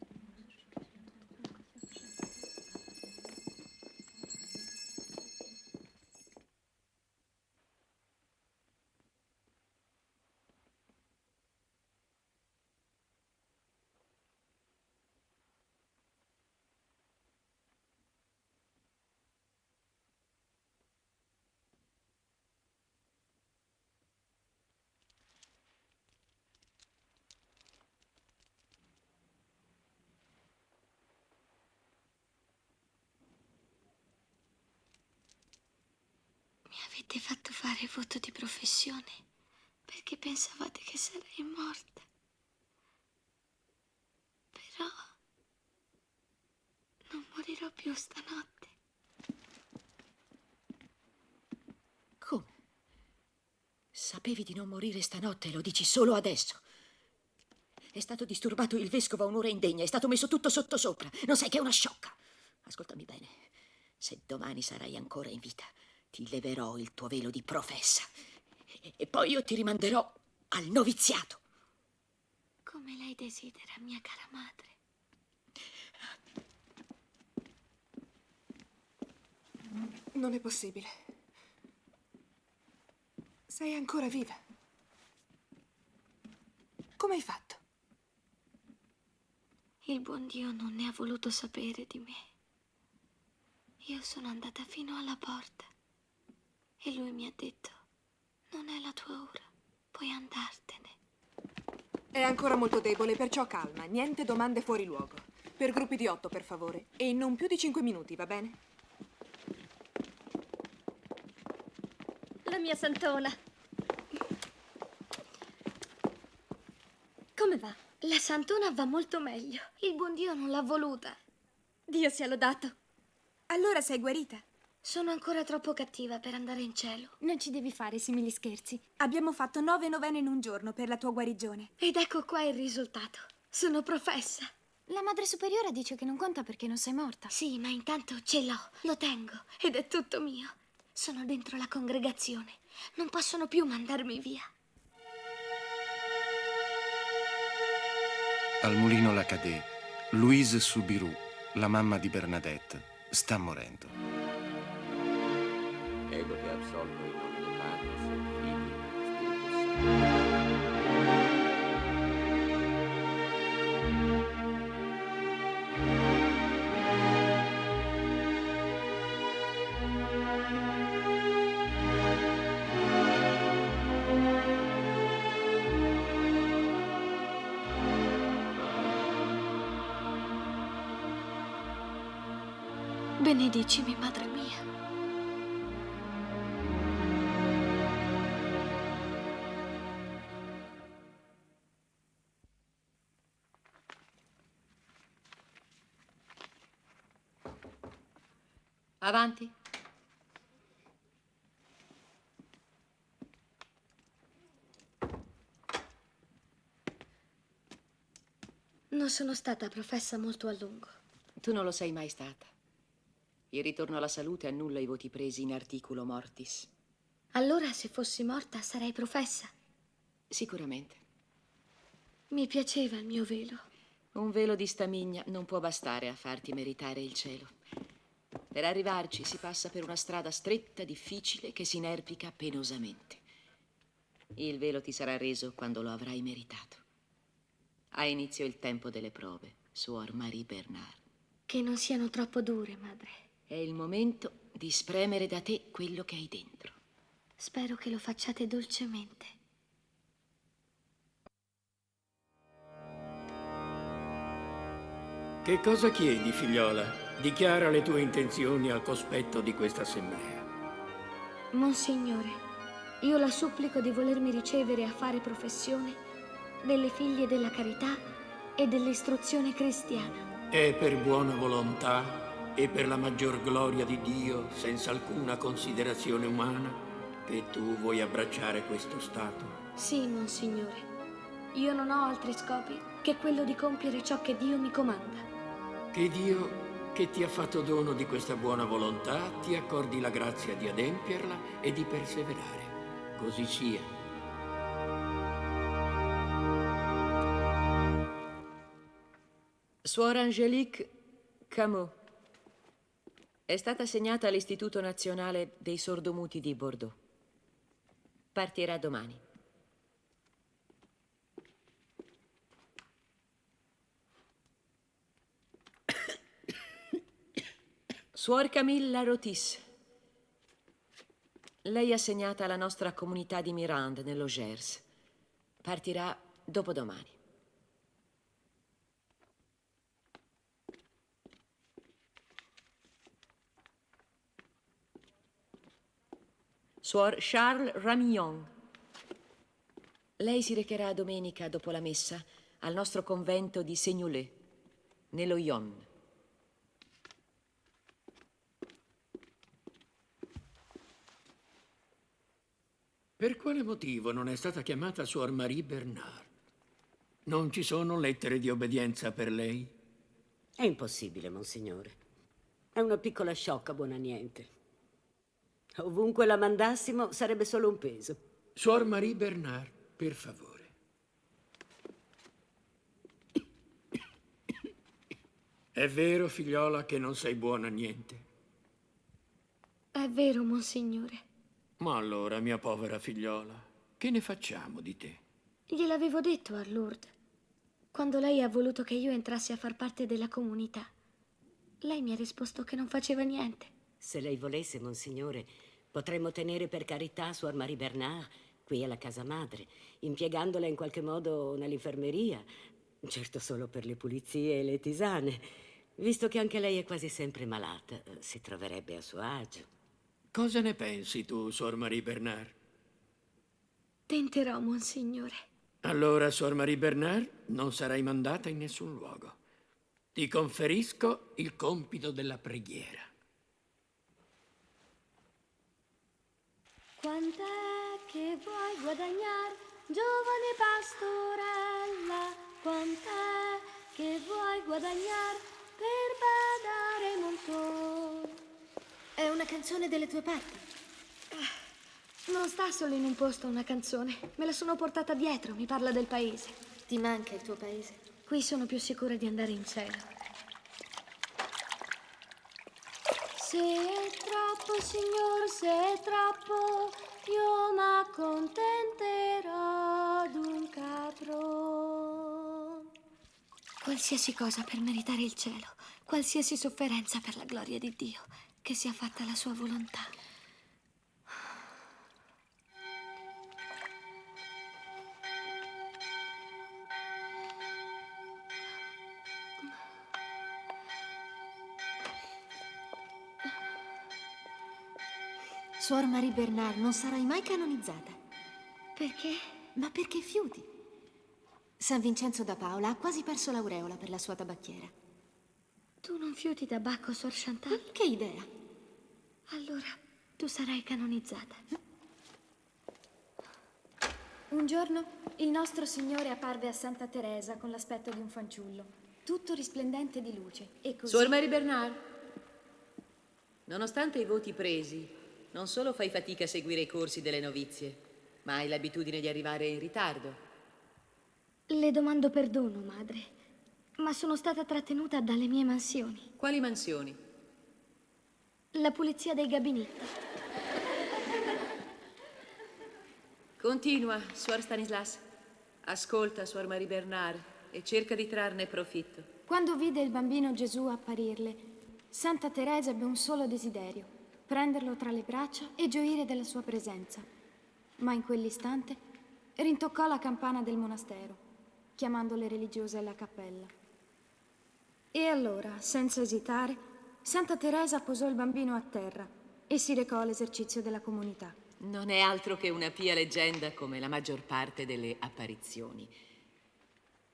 Speaker 3: Avete fatto fare il voto di professione perché pensavate che sarei morta. Però non morirò più stanotte.
Speaker 5: Come? Sapevi di non morire stanotte e lo dici solo adesso? È stato disturbato il vescovo a un'ora indegna, è stato messo tutto sottosopra. Non sai che è una sciocca. Ascoltami bene. Se domani sarai ancora in vita, ti leverò il tuo velo di professa e poi io ti rimanderò al noviziato.
Speaker 3: Come lei desidera, mia cara madre.
Speaker 19: Non è possibile. Sei ancora viva. Come hai fatto?
Speaker 3: Il buon Dio non ne ha voluto sapere di me. Io sono andata fino alla porta e lui mi ha detto: non è la tua ora, puoi andartene.
Speaker 19: È ancora molto debole, perciò calma. Niente domande fuori luogo. Per gruppi di 8, per favore. E in non più di 5 minuti, va bene?
Speaker 9: La mia santona. Come va?
Speaker 3: La santona va molto meglio. Il buon Dio non l'ha voluta.
Speaker 9: Dio sia lodato.
Speaker 19: Allora sei guarita?
Speaker 3: Sono ancora troppo cattiva per andare in cielo.
Speaker 4: Non ci devi fare simili scherzi.
Speaker 19: Abbiamo fatto 9 novene in un giorno per la tua guarigione.
Speaker 3: Ed ecco qua il risultato. Sono professa.
Speaker 4: La madre superiore dice che non conta perché non sei morta.
Speaker 3: Sì, ma intanto ce l'ho, lo tengo ed è tutto mio. Sono dentro la congregazione. Non possono più mandarmi via.
Speaker 1: Al mulino Lacadè, Louise Soubirous, la mamma di Bernadette, sta morendo.
Speaker 15: Ego ti absolvo in nome del Padre, del Figlio e dello Spirito Santo.
Speaker 3: Benedicimi, madre mia.
Speaker 5: Avanti.
Speaker 3: Non sono stata professa molto a lungo.
Speaker 5: Tu non lo sei mai stata. Il ritorno alla salute annulla i voti presi in articulo mortis.
Speaker 3: Allora, se fossi morta, sarei professa.
Speaker 5: Sicuramente.
Speaker 3: Mi piaceva il mio velo.
Speaker 5: Un velo di stamigna non può bastare a farti meritare il cielo. Per arrivarci si passa per una strada stretta, difficile, che si inerpica penosamente. Il velo ti sarà reso quando lo avrai meritato. Ha inizio il tempo delle prove, Suor Marie Bernard.
Speaker 3: Che non siano troppo dure, madre.
Speaker 5: È il momento di spremere da te quello che hai dentro.
Speaker 3: Spero che lo facciate dolcemente.
Speaker 12: Che cosa chiedi, figliola? Dichiara le tue intenzioni al cospetto di questa assemblea.
Speaker 3: Monsignore, io la supplico di volermi ricevere a fare professione delle figlie della carità e dell'istruzione cristiana.
Speaker 12: È per buona volontà e per la maggior gloria di Dio, senza alcuna considerazione umana, che tu vuoi abbracciare questo stato?
Speaker 3: Sì, Monsignore. Io non ho altri scopi che quello di compiere ciò che Dio mi comanda.
Speaker 12: Che Dio, che ti ha fatto dono di questa buona volontà, ti accordi la grazia di adempierla e di perseverare. Così sia.
Speaker 5: Suor Angélique Camus è stata assegnata all'Istituto Nazionale dei Sordomuti di Bordeaux. Partirà domani. Suor Camilla Rotis. Lei è assegnata alla nostra comunità di Mirande, nello Gers. Partirà dopodomani. Suor Charles Ramillon. Lei si recherà domenica dopo la messa al nostro convento di Seigneulet, nello Yonne.
Speaker 12: Per quale motivo non è stata chiamata Suor Marie Bernard? Non ci sono lettere di obbedienza per lei?
Speaker 10: È impossibile, Monsignore. È una piccola sciocca buona niente. Ovunque la mandassimo sarebbe solo un peso.
Speaker 12: Suor Marie Bernard, per favore. È vero, figliola, che non sei buona a niente?
Speaker 3: È vero, Monsignore.
Speaker 12: Ma allora, mia povera figliola, che ne facciamo di te?
Speaker 3: Gliel'avevo detto a Lourdes, quando lei ha voluto che io entrassi a far parte della comunità. Lei mi ha risposto che non faceva niente.
Speaker 10: Se lei volesse, Monsignore, potremmo tenere per carità Suor Marie Bernard qui alla casa madre, impiegandola in qualche modo nell'infermeria, certo solo per le pulizie e le tisane, visto che anche lei è quasi sempre malata, si troverebbe a suo agio.
Speaker 12: Cosa ne pensi tu, Suor Marie Bernard?
Speaker 3: Tenterò, Monsignore.
Speaker 12: Allora, Suor Marie Bernard, non sarai mandata in nessun luogo. Ti conferisco il compito della preghiera.
Speaker 3: Quant'è che vuoi guadagnare, giovane pastorella? Quant'è che vuoi guadagnare per badare molto? È una canzone delle tue parti. Non sta solo in un posto una canzone. Me la sono portata dietro, mi parla del paese.
Speaker 7: Ti manca il tuo paese?
Speaker 3: Qui sono più sicura di andare in cielo. Se è troppo, signor, se è troppo, io m'accontenterò d'un capro. Qualsiasi cosa per meritare il cielo, qualsiasi sofferenza per la gloria di Dio, che sia fatta la sua volontà.
Speaker 7: Suor Marie Bernard, non sarai mai canonizzata.
Speaker 3: Perché?
Speaker 7: Ma perché fiuti? San Vincenzo da Paola ha quasi perso l'aureola per la sua tabacchiera.
Speaker 3: Tu non fiuti tabacco, Suor Chantal?
Speaker 7: Che idea?
Speaker 3: Allora, tu sarai canonizzata.
Speaker 4: Un giorno il nostro Signore apparve a Santa Teresa con l'aspetto di un fanciullo, tutto risplendente di luce, e così...
Speaker 5: Suor Marie Bernard, nonostante i voti presi, non solo fai fatica a seguire i corsi delle novizie, ma hai l'abitudine di arrivare in ritardo.
Speaker 3: Le domando perdono, madre, ma sono stata trattenuta dalle mie mansioni.
Speaker 5: Quali mansioni?
Speaker 3: La pulizia dei gabinetti.
Speaker 5: Continua, Suor Stanislas. Ascolta, Suor Marie Bernard, e cerca di trarne profitto.
Speaker 4: Quando vide il bambino Gesù apparirle, Santa Teresa ebbe un solo desiderio: prenderlo tra le braccia e gioire della sua presenza. Ma in quell'istante rintoccò la campana del monastero, chiamando le religiose alla cappella. E allora, senza esitare, Santa Teresa posò il bambino a terra e si recò all'esercizio della comunità.
Speaker 5: Non è altro che una pia leggenda come la maggior parte delle apparizioni,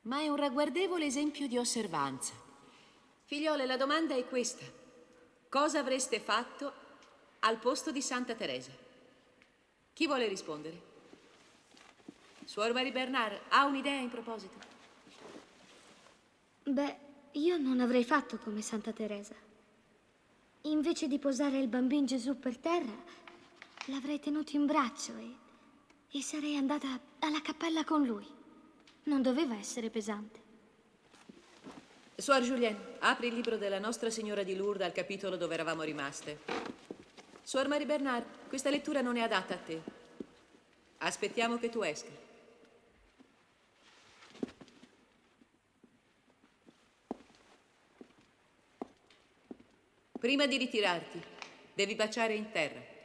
Speaker 5: ma è un ragguardevole esempio di osservanza. Figliole, la domanda è questa: cosa avreste fatto al posto di Santa Teresa? Chi vuole rispondere? Suor Marie Bernard, ha un'idea in proposito?
Speaker 3: Beh, io non avrei fatto come Santa Teresa. Invece di posare il bambino Gesù per terra, l'avrei tenuto in braccio e sarei andata alla cappella con lui. Non doveva essere pesante.
Speaker 5: Suor Julienne, apri il libro della Nostra Signora di Lourdes al capitolo dove eravamo rimaste. Suor Marie Bernard, questa lettura non è adatta a te. Aspettiamo che tu esca. Prima di ritirarti, devi baciare in terra.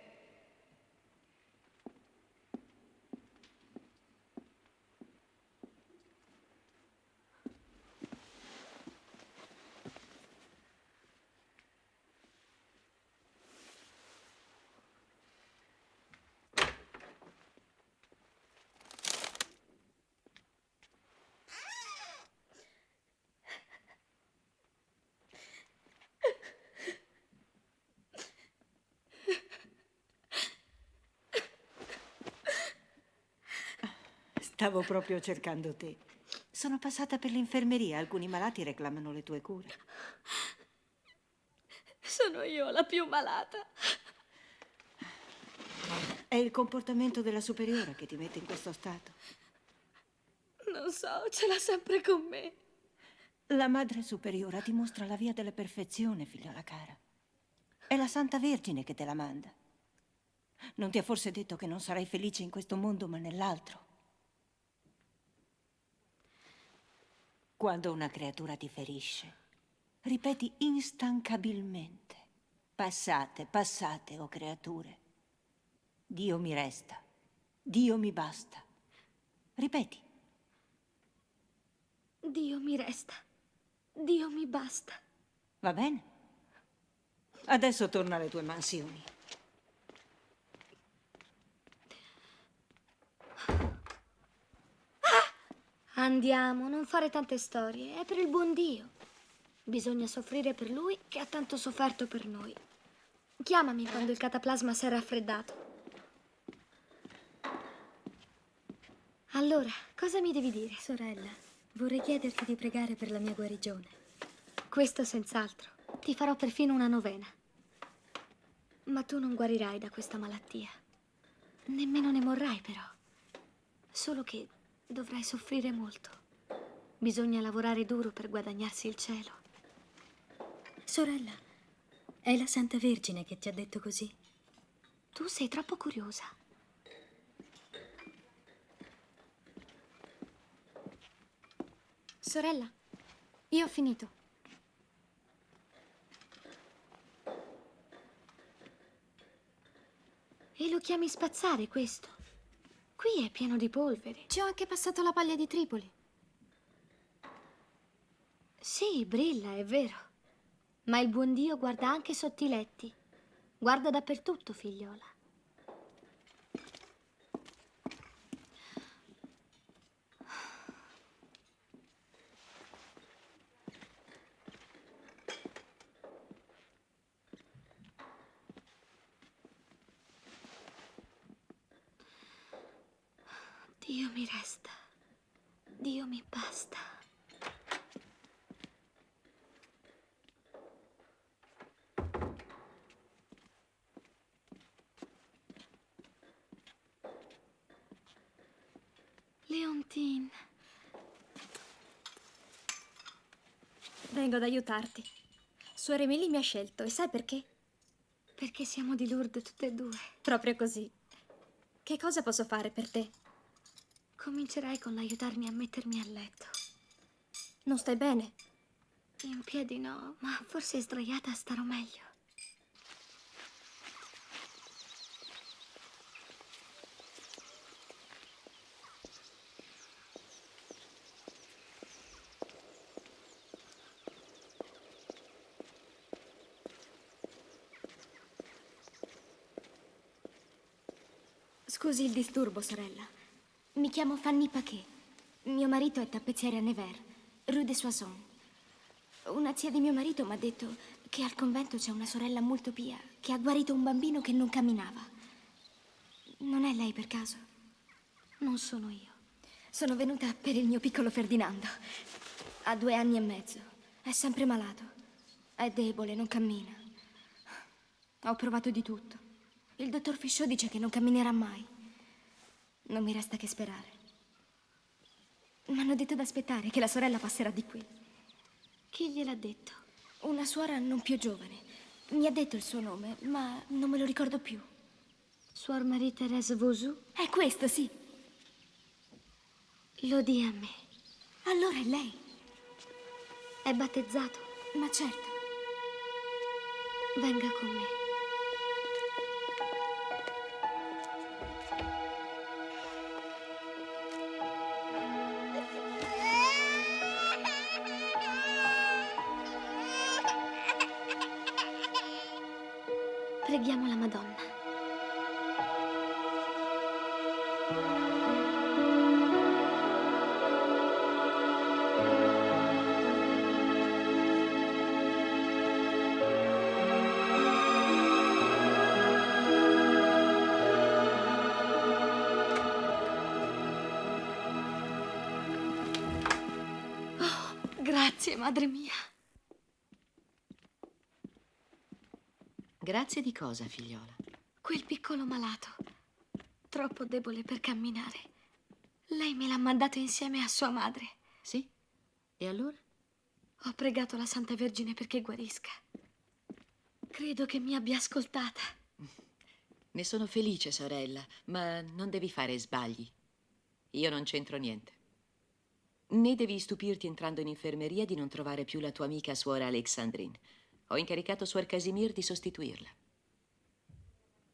Speaker 11: Stavo proprio cercando te. Sono passata per l'infermeria. Alcuni malati reclamano le tue cure.
Speaker 3: Sono io la più malata.
Speaker 11: È il comportamento della superiora che ti mette in questo stato.
Speaker 3: Non so, ce l'ha sempre con me.
Speaker 11: La Madre Superiora ti mostra la via della perfezione, figliola cara. È la Santa Vergine che te la manda. Non ti ha forse detto che non sarai felice in questo mondo ma nell'altro? Quando una creatura ti ferisce, ripeti instancabilmente: passate, passate, o creature. Dio mi resta, Dio mi basta. Ripeti.
Speaker 3: Dio mi resta, Dio mi basta.
Speaker 11: Va bene? Adesso torna alle tue mansioni.
Speaker 3: Andiamo, non fare tante storie, è per il buon Dio. Bisogna soffrire per Lui che ha tanto sofferto per noi. Chiamami quando il cataplasma si è raffreddato. Allora, cosa mi devi dire?
Speaker 7: Sorella, vorrei chiederti di pregare per la mia guarigione.
Speaker 3: Questo senz'altro. Ti farò perfino una novena. Ma tu non guarirai da questa malattia. Nemmeno ne morrai, però. Solo che dovrai soffrire molto. Bisogna lavorare duro per guadagnarsi il cielo.
Speaker 7: Sorella, è la Santa Vergine che ti ha detto così?
Speaker 3: Tu sei troppo curiosa.
Speaker 4: Sorella, io ho finito.
Speaker 3: E lo chiami spazzare questo? Qui è pieno di polvere.
Speaker 4: Ci ho anche passato la paglia di Tripoli.
Speaker 3: Sì, brilla, è vero. Ma il buon Dio guarda anche sotto i letti. Guarda dappertutto, figliola. Dio mi resta, Dio mi basta. Leontine.
Speaker 4: Vengo ad aiutarti. Suor Emilie mi ha scelto e sai perché?
Speaker 3: Perché siamo di Lourdes tutte e due.
Speaker 4: Proprio così. Che cosa posso fare per te?
Speaker 3: Comincerai con l'aiutarmi a mettermi a letto.
Speaker 4: Non stai bene?
Speaker 3: In piedi no, ma forse sdraiata starò meglio.
Speaker 4: Scusi il disturbo, sorella. Mi chiamo Fanny Paquet. Mio marito è tappezziere a Nevers, Rue de Soissons. Una zia di mio marito mi ha detto che al convento c'è una sorella molto pia che ha guarito un bambino che non camminava. Non è lei per caso?
Speaker 3: Non sono io.
Speaker 4: Sono venuta per il mio piccolo Ferdinando. Ha 2 anni e mezzo. È sempre malato. È debole, non cammina. Ho provato di tutto. Il dottor Fichot dice che non camminerà mai. Non mi resta che sperare. Mi hanno detto d'aspettare che la sorella passerà di qui.
Speaker 3: Chi gliel'ha detto?
Speaker 4: Una suora non più giovane. Mi ha detto il suo nome, ma non me lo ricordo più.
Speaker 3: Suor Marie-Thérèse Vauzou?
Speaker 4: È questo, sì.
Speaker 3: Lo dia a me.
Speaker 4: Allora è lei.
Speaker 3: È battezzato?
Speaker 4: Ma certo.
Speaker 3: Venga con me. Preghiamo la Madonna. Oh, grazie, madre mia.
Speaker 5: Grazie di cosa, figliola?
Speaker 3: Quel piccolo malato, troppo debole per camminare. Lei me l'ha mandato insieme a sua madre.
Speaker 5: Sì? E allora?
Speaker 3: Ho pregato la Santa Vergine perché guarisca. Credo che mi abbia ascoltata.
Speaker 5: Ne sono felice, sorella, ma non devi fare sbagli. Io non c'entro niente. Né devi stupirti entrando in infermeria di non trovare più la tua amica suora Alexandrine. Ho incaricato suor Casimir di sostituirla.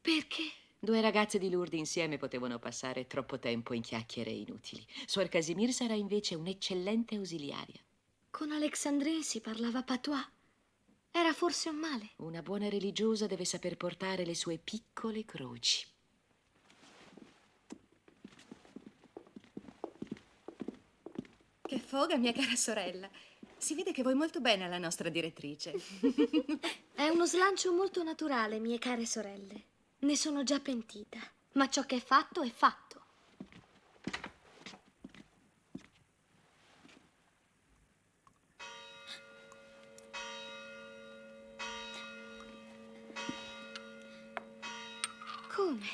Speaker 3: Perché?
Speaker 5: 2 ragazze di Lourdes insieme potevano passare troppo tempo in chiacchiere inutili. Suor Casimir sarà invece un'eccellente ausiliaria.
Speaker 3: Con Alexandrine si parlava patois. Era forse un male?
Speaker 5: Una buona religiosa deve saper portare le sue piccole croci.
Speaker 9: Che foga, mia cara sorella. Si vede che vuoi molto bene alla nostra direttrice.
Speaker 3: È uno slancio molto naturale, mie care sorelle. Ne sono già pentita, ma ciò che è fatto è fatto. Come?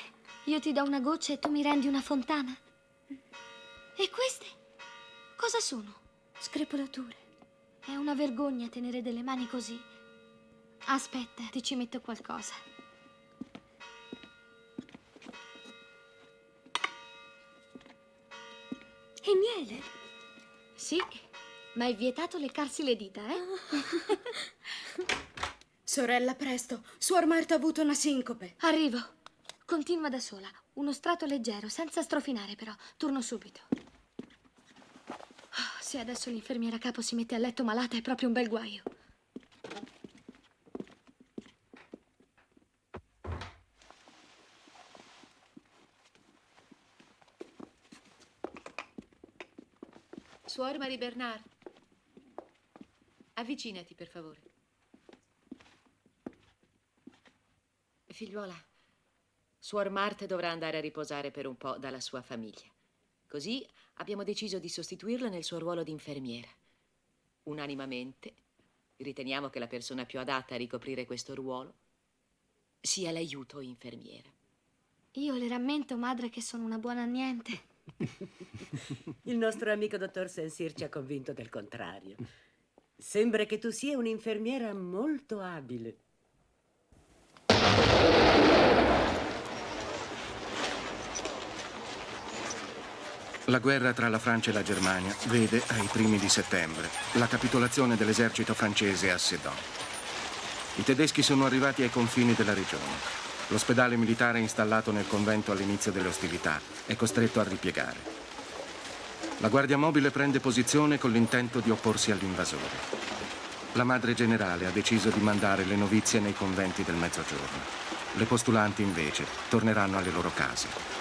Speaker 3: Io ti do una goccia e tu mi rendi una fontana? E queste? Cosa sono? Screpolature. È una vergogna tenere delle mani così. Aspetta, ti ci metto qualcosa. E miele? Sì, ma è vietato leccarsi le dita, eh?
Speaker 9: Sorella, presto. Suor Marta ha avuto una sincope.
Speaker 3: Arrivo. Continua da sola. Uno strato leggero, senza strofinare però. Torno subito. Oh, se adesso l'infermiera capo si mette a letto malata è proprio un bel guaio.
Speaker 5: Suor Marie Bernard, avvicinati per favore. Figliuola, Suor Marta dovrà andare a riposare per un po' dalla sua famiglia. Così abbiamo deciso di sostituirla nel suo ruolo di infermiera. Unanimamente riteniamo che la persona più adatta a ricoprire questo ruolo sia l'aiuto infermiera.
Speaker 3: Io le rammento, madre, che sono una buona niente.
Speaker 10: Il nostro amico dottor Saint-Cyr ci ha convinto del contrario. Sembra che tu sia un'infermiera molto abile.
Speaker 1: La guerra tra la Francia e la Germania vede, ai primi di settembre, la capitolazione dell'esercito francese a Sedan. I tedeschi sono arrivati ai confini della regione. L'ospedale militare installato nel convento all'inizio delle ostilità è costretto a ripiegare. La Guardia Mobile prende posizione con l'intento di opporsi all'invasore. La madre generale ha deciso di mandare le novizie nei conventi del Mezzogiorno. Le postulanti, invece, torneranno alle loro case.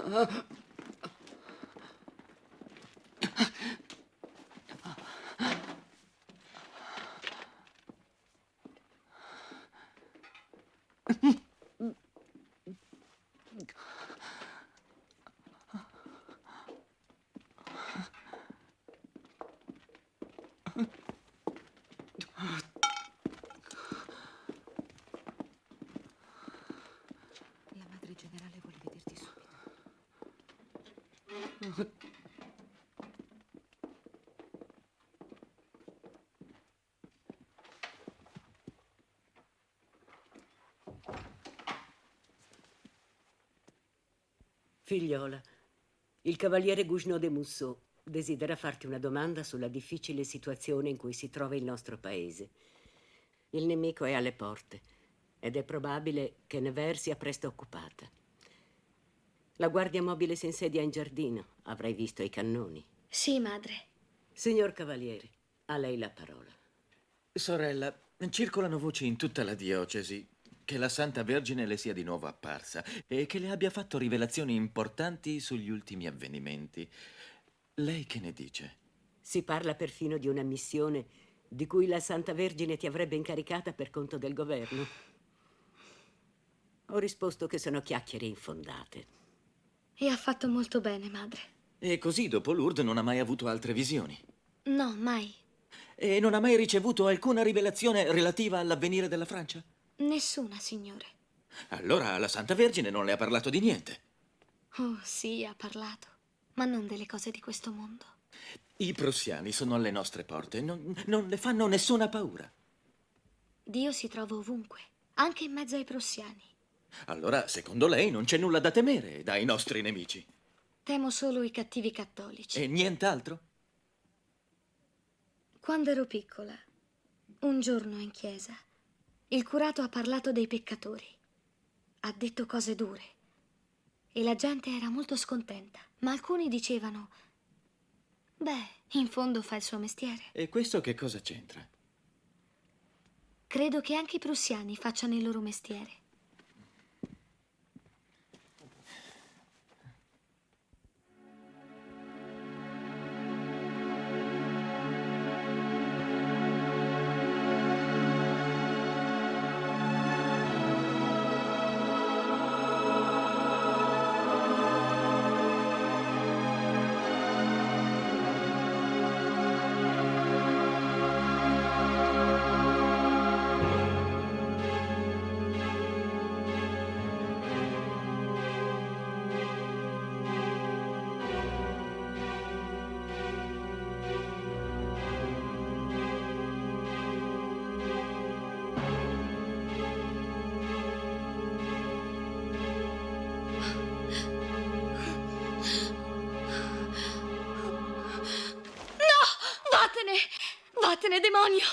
Speaker 5: La madre generale vuole vederti subito.
Speaker 10: Figliola, il cavaliere Gougenot de Mussot desidera farti una domanda sulla difficile situazione in cui si trova il nostro paese. Il nemico è alle porte ed è probabile che Nevers sia presto occupata. La guardia mobile si insedia in giardino. Avrai visto i cannoni.
Speaker 3: Sì, madre.
Speaker 10: Signor cavaliere, a lei la parola.
Speaker 15: Sorella, circolano voci in tutta la diocesi che la Santa Vergine le sia di nuovo apparsa e che le abbia fatto rivelazioni importanti sugli ultimi avvenimenti. Lei che ne dice?
Speaker 10: Si parla perfino di una missione di cui la Santa Vergine ti avrebbe incaricata per conto del governo. Ho risposto che sono chiacchiere infondate.
Speaker 3: E ha fatto molto bene, madre.
Speaker 15: E così dopo Lourdes non ha mai avuto altre visioni?
Speaker 3: No, mai.
Speaker 15: E non ha mai ricevuto alcuna rivelazione relativa all'avvenire della Francia?
Speaker 3: Nessuna, signore.
Speaker 15: Allora la Santa Vergine non le ha parlato di niente.
Speaker 3: Oh, sì, ha parlato, ma non delle cose di questo mondo.
Speaker 15: I prussiani sono alle nostre porte, non le fanno nessuna paura.
Speaker 3: Dio si trova ovunque, anche in mezzo ai prussiani.
Speaker 15: Allora, secondo lei, non c'è nulla da temere dai nostri nemici.
Speaker 3: Temo solo i cattivi cattolici.
Speaker 15: E nient'altro?
Speaker 3: Quando ero piccola, un giorno in chiesa, il curato ha parlato dei peccatori. Ha detto cose dure. E la gente era molto scontenta. Ma alcuni dicevano: beh, in fondo fa il suo mestiere.
Speaker 15: E questo che cosa c'entra?
Speaker 3: Credo che anche i prussiani facciano il loro mestiere. Vattene! Vattene, demonio!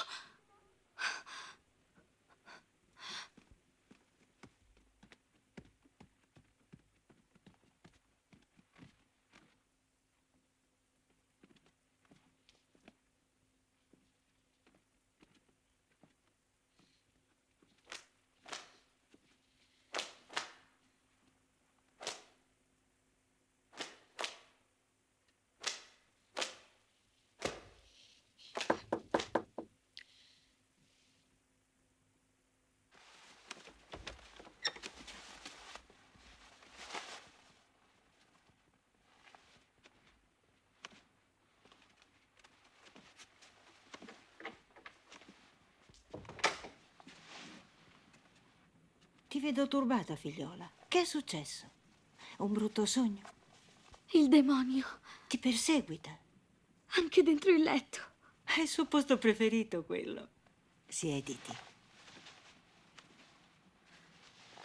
Speaker 11: Ti vedo turbata, figliola. Che è successo? Un brutto sogno?
Speaker 3: Il demonio.
Speaker 11: Ti perseguita?
Speaker 3: Anche dentro il letto.
Speaker 11: È il suo posto preferito, quello. Siediti.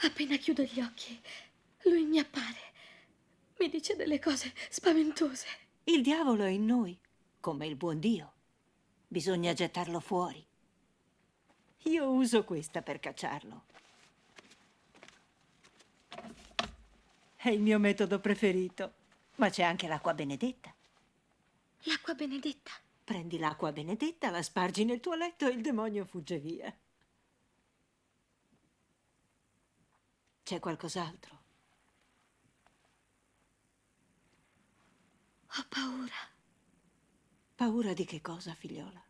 Speaker 3: Appena chiudo gli occhi, lui mi appare. Mi dice delle cose spaventose.
Speaker 11: Il diavolo è in noi, come il buon Dio. Bisogna gettarlo fuori. Io uso questa per cacciarlo. È il mio metodo preferito. Ma c'è anche l'acqua benedetta.
Speaker 3: L'acqua benedetta?
Speaker 11: Prendi l'acqua benedetta, la spargi nel tuo letto e il demonio fugge via. C'è qualcos'altro?
Speaker 3: Ho paura.
Speaker 11: Paura di che cosa, figliola?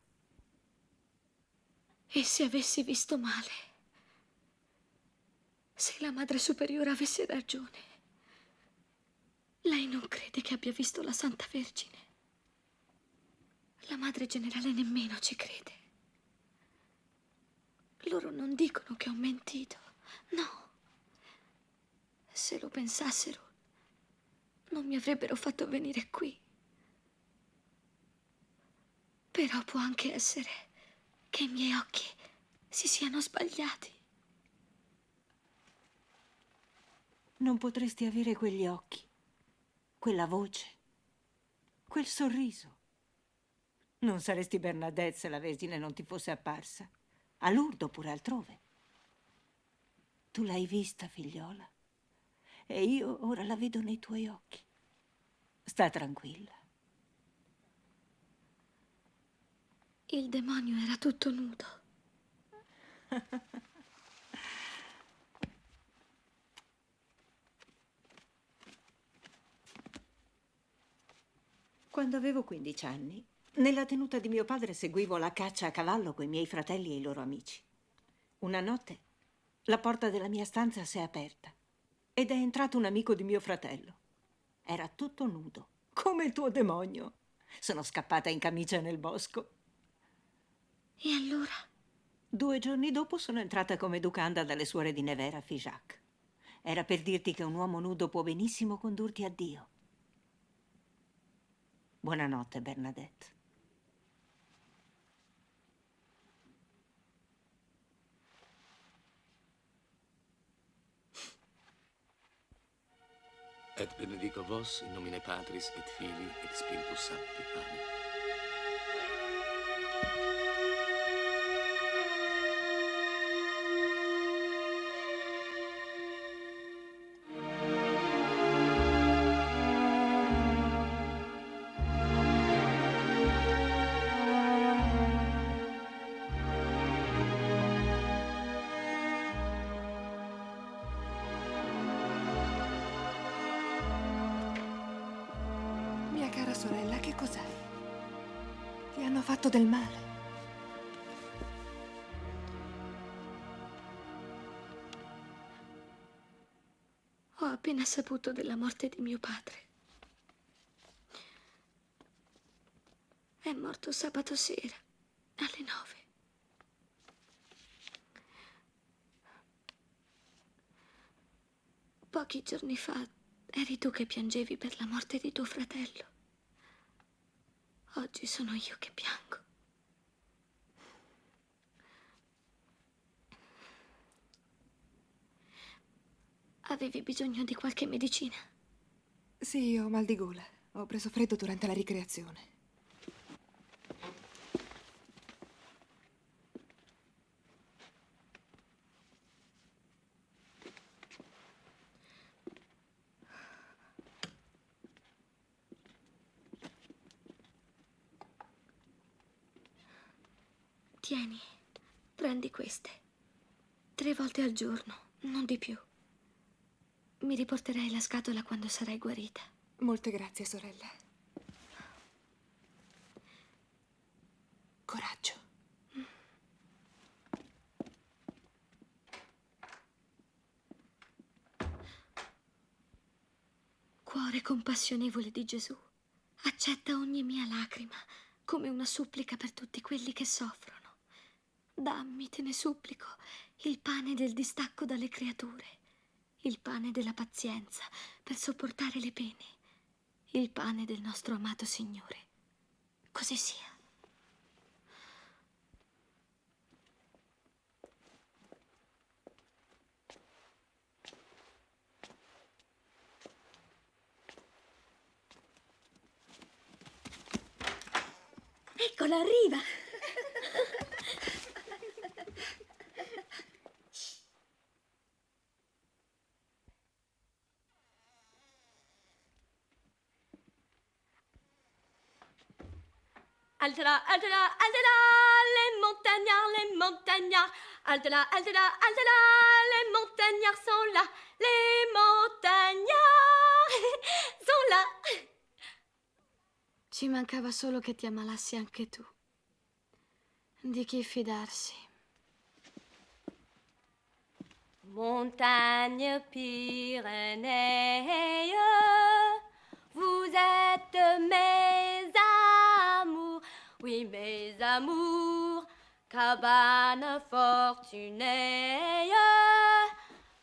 Speaker 3: E se avessi visto male? Se la Madre Superiore avesse ragione? Lei non crede che abbia visto la Santa Vergine? La Madre Generale nemmeno ci crede. Loro non dicono che ho mentito. No. Se lo pensassero, non mi avrebbero fatto venire qui. Però può anche essere che i miei occhi si siano sbagliati.
Speaker 11: Non potresti avere quegli occhi, quella voce, quel sorriso. Non saresti Bernadette se la Vergine non ti fosse apparsa. A Lourdes oppure altrove. Tu l'hai vista, figliola. E io ora la vedo nei tuoi occhi. Sta tranquilla.
Speaker 3: Il demonio era tutto nudo.
Speaker 11: Quando avevo 15 anni, nella tenuta di mio padre seguivo la caccia a cavallo coi miei fratelli e i loro amici. Una notte la porta della mia stanza si è aperta ed è entrato un amico di mio fratello. Era tutto nudo, come il tuo demonio. Sono scappata in camicia nel bosco.
Speaker 3: E allora?
Speaker 11: 2 giorni dopo sono entrata come educanda dalle suore di Nevers a Figeac. Era per dirti che un uomo nudo può benissimo condurti a Dio. Buonanotte, Bernadette.
Speaker 12: Et benedico vos in nomine Patris et Filii et Spiritus Sancti. Amen.
Speaker 19: Mia cara sorella, che cos'hai? Ti hanno fatto del male.
Speaker 3: Ho appena saputo della morte di mio padre. È morto sabato sera, alle 9. Pochi giorni fa eri tu che piangevi per la morte di tuo fratello. Oggi sono io che piango. Avevi bisogno di qualche medicina?
Speaker 19: Sì, ho mal di gola. Ho preso freddo durante la ricreazione.
Speaker 3: Tieni, prendi queste. 3 volte al giorno, non di più. Mi riporterai la scatola quando sarai guarita.
Speaker 19: Molte grazie, sorella. Coraggio.
Speaker 3: Cuore compassionevole di Gesù, accetta ogni mia lacrima come una supplica per tutti quelli che soffrono. Dammi, te ne supplico, il pane del distacco dalle creature, il pane della pazienza per sopportare le pene, il pane del nostro amato Signore. Così sia. Eccola, arriva!
Speaker 20: Altera, altera, altera, les montagnards, altera, altera, altera, les montagnards sont là, les montagnards sont là.
Speaker 3: Ci mancava solo che ti ammalassi anche tu. Di chi fidarsi?
Speaker 20: Montagne Pyrénées, vous êtes mes amours, oui mes amours, cabane fortunée,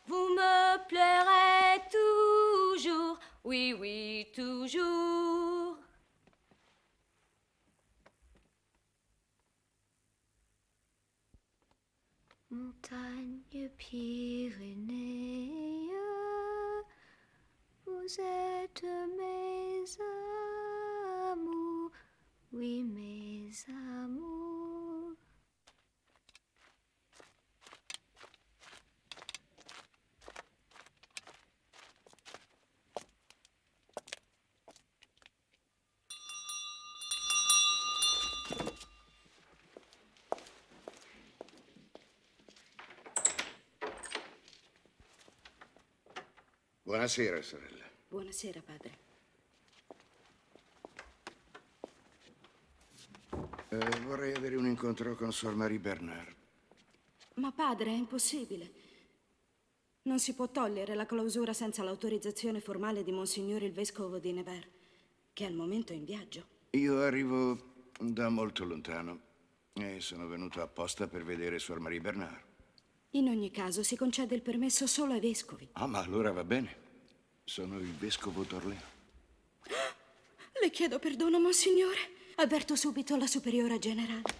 Speaker 20: vous me pleurez toujours, oui, oui, toujours.
Speaker 3: Montagne Pyrénées, vous êtes mes amours, oui mes amours.
Speaker 21: Buonasera, sorella.
Speaker 16: Buonasera, padre.
Speaker 21: Vorrei avere un incontro con Sor Marie Bernard.
Speaker 7: Ma padre, è impossibile. Non si può togliere la clausura senza l'autorizzazione formale di Monsignore il Vescovo di Nevers, che al momento è in viaggio.
Speaker 21: Io arrivo da molto lontano e sono venuto apposta per vedere Sor Marie Bernard.
Speaker 7: In ogni caso si concede il permesso solo ai vescovi.
Speaker 21: Ah, ma allora va bene. Sono il vescovo d'Orléans.
Speaker 7: Le chiedo perdono, Monsignore. Avverto subito la superiora generale.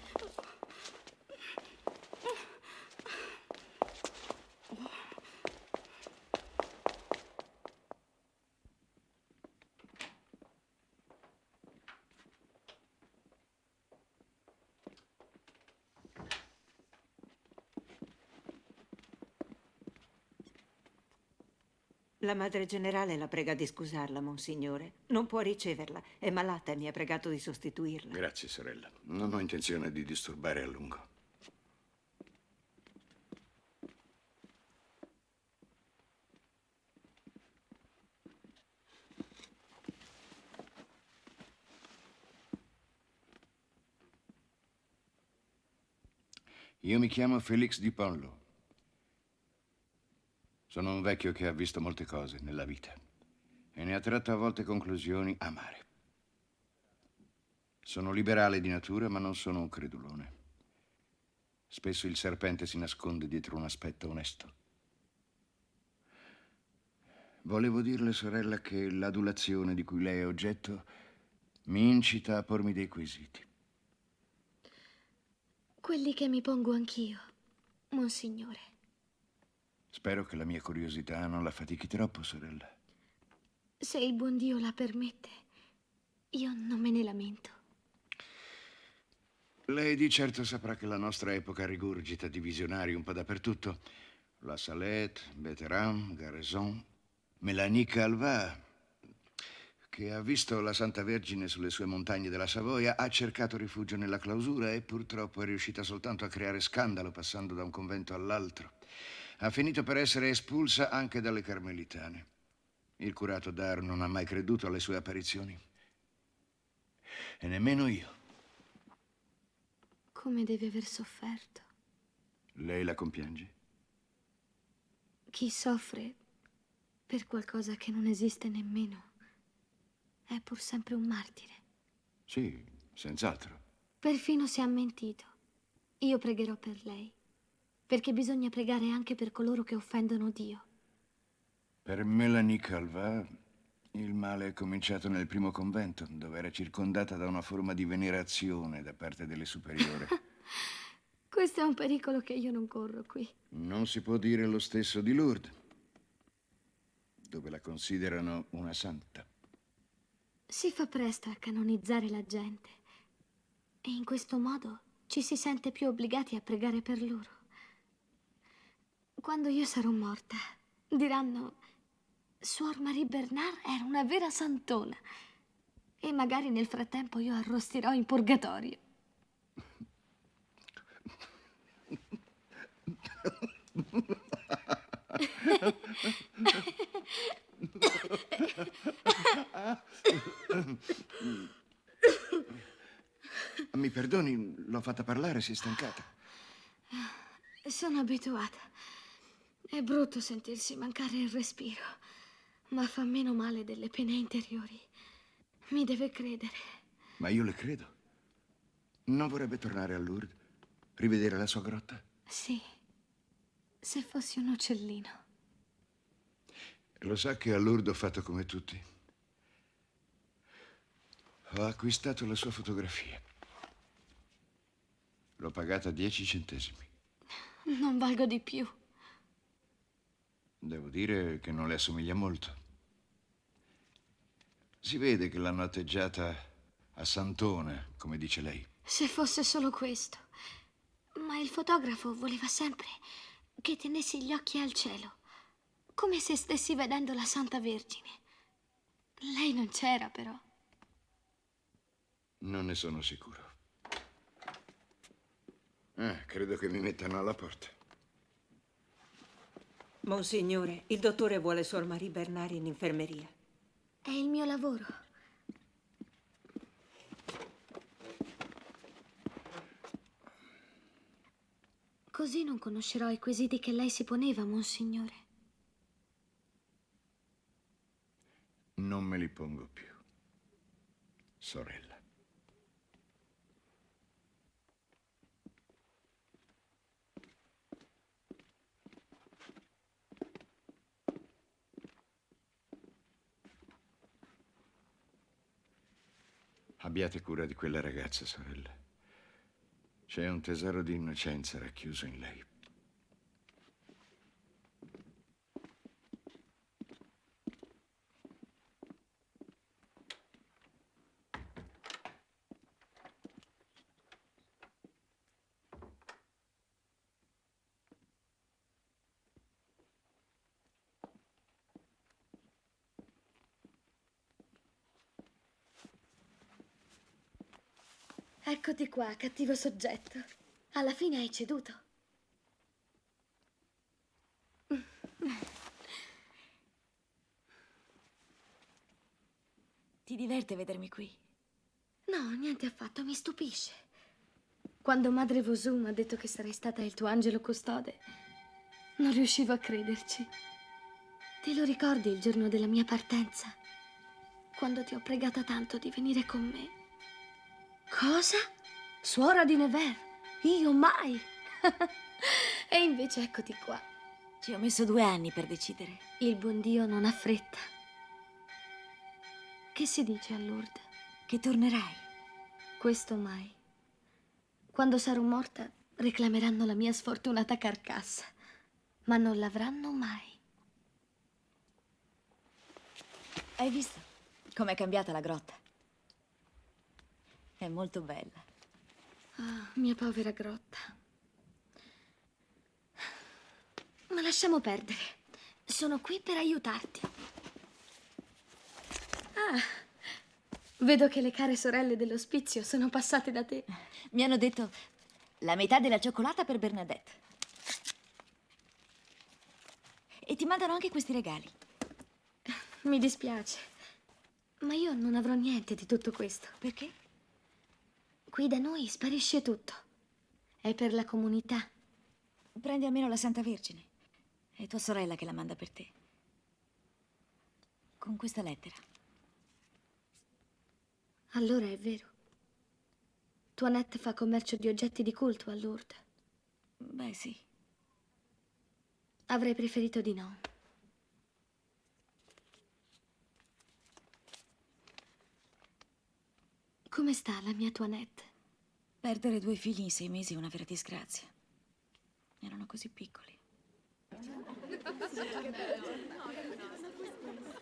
Speaker 11: La madre generale la prega di scusarla, monsignore. Non può riceverla. È malata e mi ha pregato di sostituirla.
Speaker 21: Grazie, sorella. Non ho intenzione di disturbare a lungo. Io mi chiamo Félix Dupanlo. Sono un vecchio che ha visto molte cose nella vita e ne ha tratto a volte conclusioni amare. Sono liberale di natura, ma non sono un credulone. Spesso il serpente si nasconde dietro un aspetto onesto. Volevo dirle, sorella, che l'adulazione di cui lei è oggetto mi incita a pormi dei quesiti.
Speaker 3: Quelli che mi pongo anch'io, monsignore.
Speaker 21: Spero che la mia curiosità non la fatichi troppo, sorella.
Speaker 3: Se il buon Dio la permette, io non me ne lamento.
Speaker 21: Lei di certo saprà che la nostra epoca rigurgita di visionari un po' dappertutto. La Salette, Betheram, Garaison, Mélanie Calvat, che ha visto la Santa Vergine sulle sue montagne della Savoia, ha cercato rifugio nella clausura e purtroppo è riuscita soltanto a creare scandalo passando da un convento all'altro. Ha finito per essere espulsa anche dalle Carmelitane. Il curato d'Ars non ha mai creduto alle sue apparizioni. E nemmeno io.
Speaker 3: Come deve aver sofferto.
Speaker 21: Lei la compiange?
Speaker 3: Chi soffre per qualcosa che non esiste nemmeno è pur sempre un martire.
Speaker 21: Sì, senz'altro.
Speaker 3: Perfino se ha mentito. Io pregherò per lei, perché bisogna pregare anche per coloro che offendono Dio.
Speaker 21: Per Mélanie Calvat il male è cominciato nel primo convento, dove era circondata da una forma di venerazione da parte delle superiore.
Speaker 3: Questo è un pericolo che io non corro qui.
Speaker 21: Non si può dire lo stesso di Lourdes, dove la considerano una santa.
Speaker 3: Si fa presto a canonizzare la gente e in questo modo ci si sente più obbligati a pregare per loro. Quando io sarò morta, diranno: Suor Marie Bernard era una vera santona. E magari nel frattempo io arrostirò in purgatorio.
Speaker 21: Mi perdoni, l'ho fatta parlare, si è stancata.
Speaker 3: Sono abituata. È brutto sentirsi mancare il respiro, ma fa meno male delle pene interiori. Mi deve credere.
Speaker 21: Ma io le credo. Non vorrebbe tornare a Lourdes? Rivedere la sua grotta?
Speaker 3: Sì, se fossi un uccellino.
Speaker 21: Lo sa che a Lourdes ho fatto come tutti. Ho acquistato la sua fotografia. L'ho pagata 10 centesimi.
Speaker 3: Non valgo di più.
Speaker 21: Devo dire che non le assomiglia molto. Si vede che l'hanno atteggiata a santona, come dice lei.
Speaker 3: Se fosse solo questo. Ma il fotografo voleva sempre che tenessi gli occhi al cielo, come se stessi vedendo la Santa Vergine. Lei non c'era, però.
Speaker 21: Non ne sono sicuro. Credo che mi mettano alla porta.
Speaker 11: Monsignore, il dottore vuole Suor Marie Bernard in infermeria.
Speaker 3: È il mio lavoro. Così non conoscerò i quesiti che lei si poneva, monsignore.
Speaker 21: Non me li pongo più, sorella. Abbiate cura di quella ragazza, sorella. C'è un tesoro di innocenza racchiuso in lei.
Speaker 3: Eccoti qua, cattivo soggetto. Alla fine hai ceduto.
Speaker 18: Ti diverte vedermi qui?
Speaker 3: No, niente affatto, mi stupisce. Quando madre Vosù mi ha detto che sarei stata il tuo angelo custode, non riuscivo a crederci. Te lo ricordi il giorno della mia partenza? Quando ti ho pregata tanto di venire con me. Cosa? Suora di Nevers? Io mai! E invece eccoti qua.
Speaker 18: Ci ho messo 2 anni per decidere.
Speaker 3: Il buon Dio non ha fretta. Che si dice a Lourdes?
Speaker 18: Che tornerai.
Speaker 3: Questo mai. Quando sarò morta, reclameranno la mia sfortunata carcassa, ma non l'avranno mai.
Speaker 18: Hai visto com'è cambiata la grotta? È molto bella.
Speaker 3: Ah, mia povera grotta. Ma lasciamo perdere. Sono qui per aiutarti. Ah, vedo che le care sorelle dell'ospizio sono passate da te.
Speaker 18: Mi hanno detto la metà della cioccolata per Bernadette. E ti mandano anche questi regali.
Speaker 3: Mi dispiace, ma io non avrò niente di tutto questo.
Speaker 18: Perché?
Speaker 3: Qui da noi sparisce tutto. È per la comunità.
Speaker 18: Prendi almeno la Santa Vergine. È tua sorella che la manda per te. Con questa lettera.
Speaker 3: Allora è vero. Toinette fa commercio di oggetti di culto a Lourdes.
Speaker 18: Beh, sì.
Speaker 3: Avrei preferito di no. Come sta la mia Toinette?
Speaker 18: Perdere 2 figli in 6 mesi è una vera disgrazia. Erano così piccoli.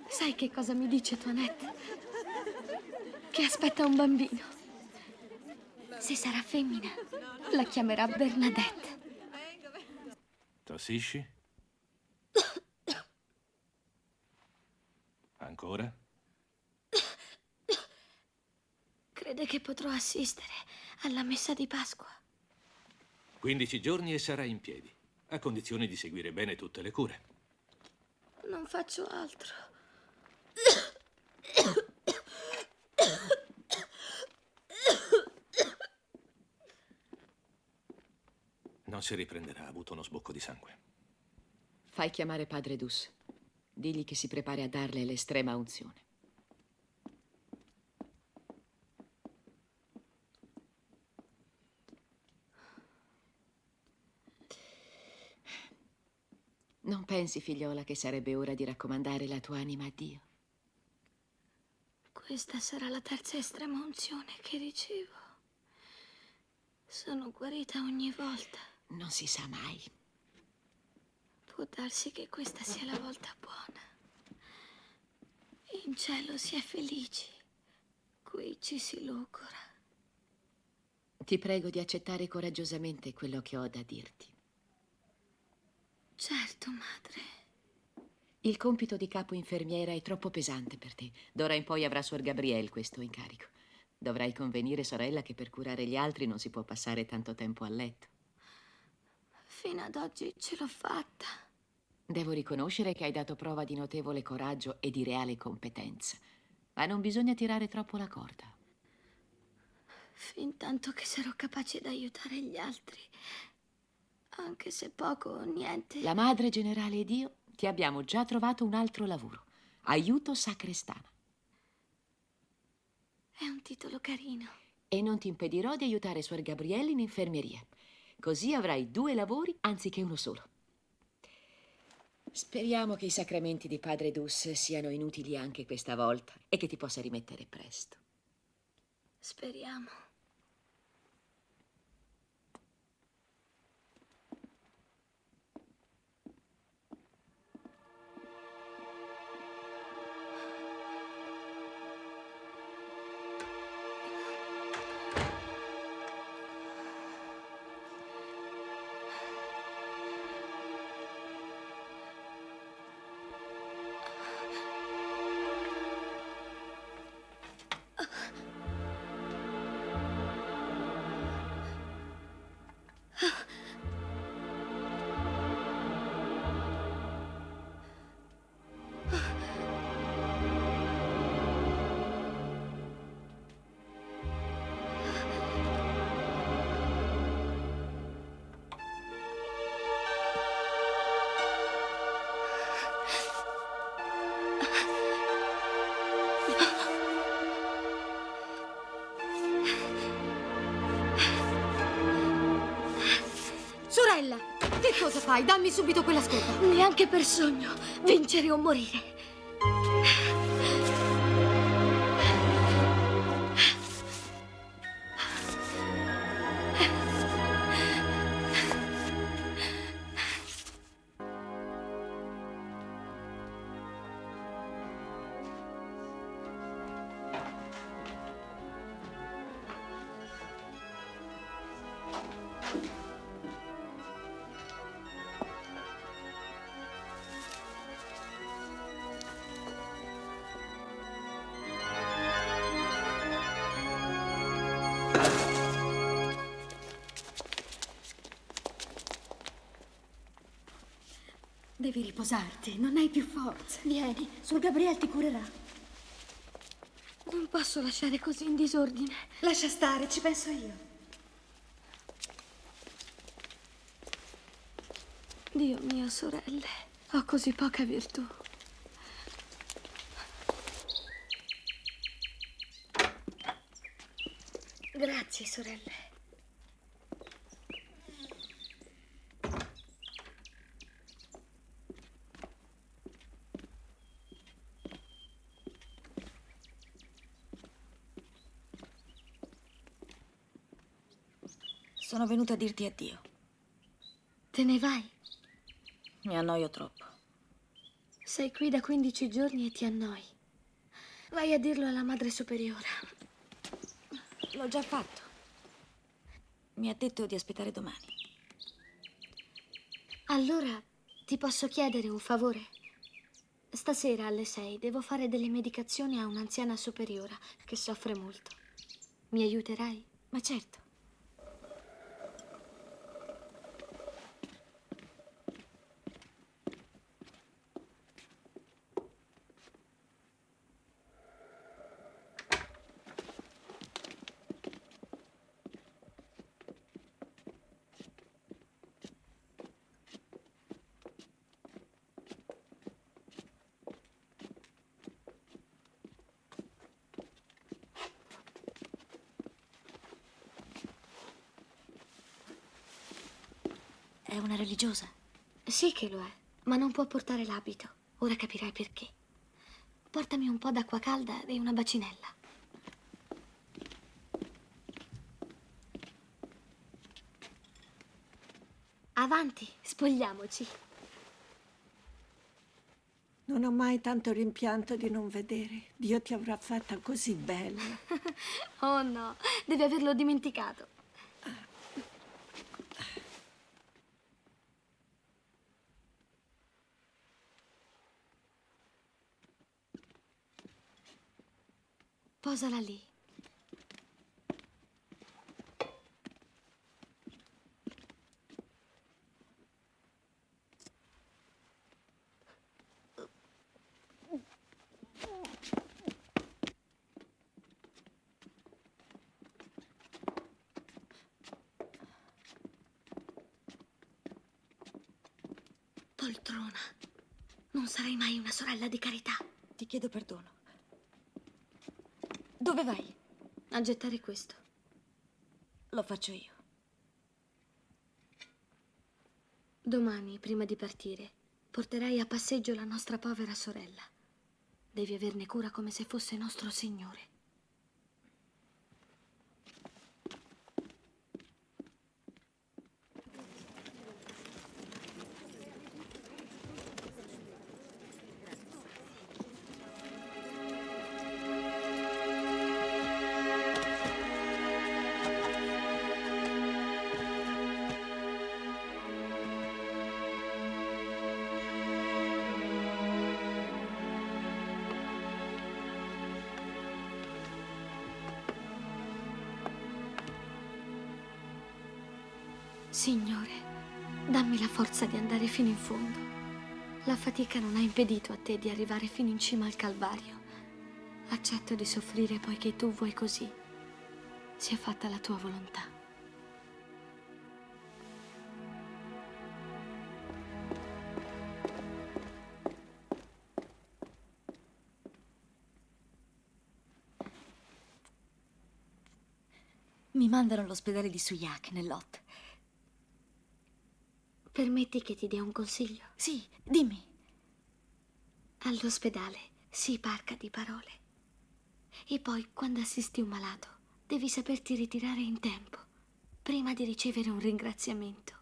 Speaker 3: Sai che cosa mi dice Toinette? Che aspetta un bambino. Se sarà femmina, la chiamerà Bernadette.
Speaker 6: Tossisci? Ancora?
Speaker 3: Crede che potrò assistere alla messa di Pasqua.
Speaker 6: 15 giorni e sarai in piedi, a condizione di seguire bene tutte le cure.
Speaker 3: Non faccio altro.
Speaker 6: Non si riprenderà, ha avuto uno sbocco di sangue.
Speaker 5: Fai chiamare padre Dus. Digli che si prepari a darle l'estrema unzione. Non pensi, figliola, che sarebbe ora di raccomandare la tua anima a Dio?
Speaker 3: Questa sarà la 3ª estrema unzione che ricevo. Sono guarita ogni volta.
Speaker 5: Non si sa mai.
Speaker 3: Può darsi che questa sia la volta buona. In cielo si è felici. Qui ci si logora.
Speaker 5: Ti prego di accettare coraggiosamente quello che ho da dirti.
Speaker 3: Certo, madre.
Speaker 5: Il compito di capo infermiera è troppo pesante per te. D'ora in poi avrà Suor Gabrielle questo incarico. Dovrai convenire, sorella, che per curare gli altri non si può passare tanto tempo a letto.
Speaker 3: Fino ad oggi ce l'ho fatta.
Speaker 5: Devo riconoscere che hai dato prova di notevole coraggio e di reale competenza. Ma non bisogna tirare troppo la corda.
Speaker 3: Fintanto che sarò capace di aiutare gli altri. Anche se poco o niente.
Speaker 5: La madre generale ed io ti abbiamo già trovato un altro lavoro. Aiuto sacrestana.
Speaker 3: È un titolo carino.
Speaker 5: E non ti impedirò di aiutare Suor Gabrielle in infermeria. Così avrai 2 lavori anziché uno solo. Speriamo che i sacramenti di padre Dus siano inutili anche questa volta e che ti possa rimettere presto.
Speaker 3: Speriamo.
Speaker 4: Sorella, che cosa fai? Dammi subito quella scopa.
Speaker 3: Neanche per sogno. Vincere o morire.
Speaker 4: Devi riposarti, non hai più forze. Vieni, Suor Gabriele ti curerà.
Speaker 3: Non posso lasciare così in disordine.
Speaker 4: Lascia stare, ci penso io.
Speaker 3: Dio mio, sorelle, ho così poca virtù. Grazie, sorelle.
Speaker 18: Sono venuta a dirti addio.
Speaker 3: Te ne vai?
Speaker 18: Mi annoio troppo.
Speaker 3: Sei qui da 15 giorni e ti annoi. Vai a dirlo alla madre superiora.
Speaker 18: L'ho già fatto. Mi ha detto di aspettare domani.
Speaker 3: Allora, ti posso chiedere un favore? Stasera alle 6 devo fare delle medicazioni a un'anziana superiora che soffre molto. Mi aiuterai?
Speaker 18: Ma certo. È una religiosa?
Speaker 3: Sì che lo è, ma non può portare l'abito. Ora capirai perché. Portami un po' d'acqua calda e una bacinella. Avanti, spogliamoci.
Speaker 8: Non ho mai tanto rimpianto di non vedere. Dio ti avrà fatta così bella.
Speaker 3: Oh no, devi averlo dimenticato. Posala lì. Poltrona. Non sarai mai una sorella di carità.
Speaker 18: Ti chiedo perdono. Dove vai?
Speaker 3: A gettare questo.
Speaker 18: Lo faccio io.
Speaker 3: Domani, prima di partire, porterai a passeggio la nostra povera sorella. Devi averne cura come se fosse nostro Signore. Signore, dammi la forza di andare fino in fondo. La fatica non ha impedito a te di arrivare fino in cima al Calvario. Accetto di soffrire poiché tu vuoi così. Sia fatta la tua volontà.
Speaker 18: Mi mandano all'ospedale di Souillac, nell'Ot.
Speaker 3: Permetti che ti dia un consiglio?
Speaker 18: Sì, dimmi.
Speaker 3: All'ospedale si parca di parole. E poi, quando assisti un malato, devi saperti ritirare in tempo, prima di ricevere un ringraziamento.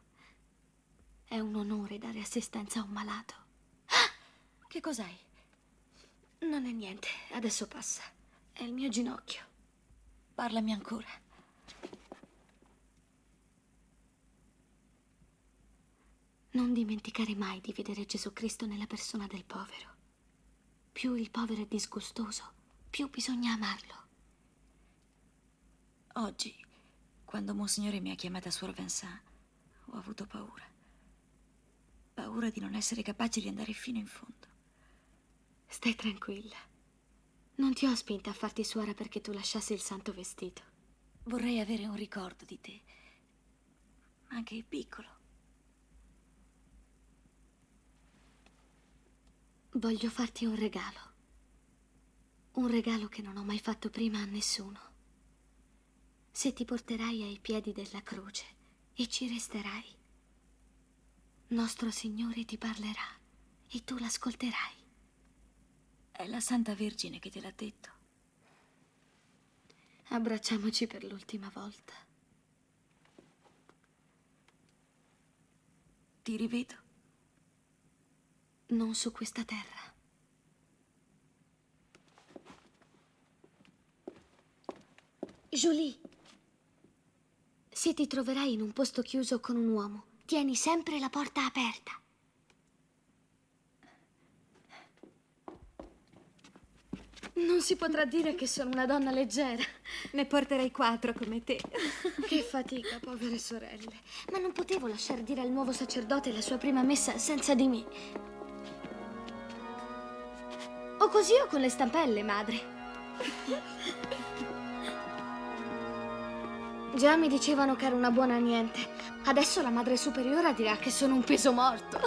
Speaker 3: È un onore dare assistenza a un malato.
Speaker 18: Che cos'hai?
Speaker 3: Non è niente, adesso passa. È il mio ginocchio.
Speaker 18: Parlami ancora.
Speaker 3: Non dimenticare mai di vedere Gesù Cristo nella persona del povero. Più il povero è disgustoso, più bisogna amarlo.
Speaker 18: Oggi, quando Monsignore mi ha chiamata Suor Vincent, ho avuto paura. Paura di non essere capace di andare fino in fondo.
Speaker 3: Stai tranquilla. Non ti ho spinta a farti suora perché tu lasciassi il santo vestito.
Speaker 18: Vorrei avere un ricordo di te, anche piccolo.
Speaker 3: Voglio farti un regalo. Un regalo che non ho mai fatto prima a nessuno. Se ti porterai ai piedi della croce e ci resterai, nostro Signore ti parlerà e tu l'ascolterai.
Speaker 18: È la Santa Vergine che te l'ha detto.
Speaker 3: Abbracciamoci per l'ultima volta.
Speaker 18: Ti rivedo.
Speaker 3: Non su questa terra. Julie, se ti troverai in un posto chiuso con un uomo, tieni sempre la porta aperta. Non si potrà dire che sono una donna leggera.
Speaker 18: Ne porterei 4 come te.
Speaker 3: Che fatica, povere sorelle. Ma non potevo lasciar dire al nuovo sacerdote la sua prima messa senza di me. O così o con le stampelle, madre. Già mi dicevano che ero una buona niente. Adesso la madre superiora dirà che sono un peso morto.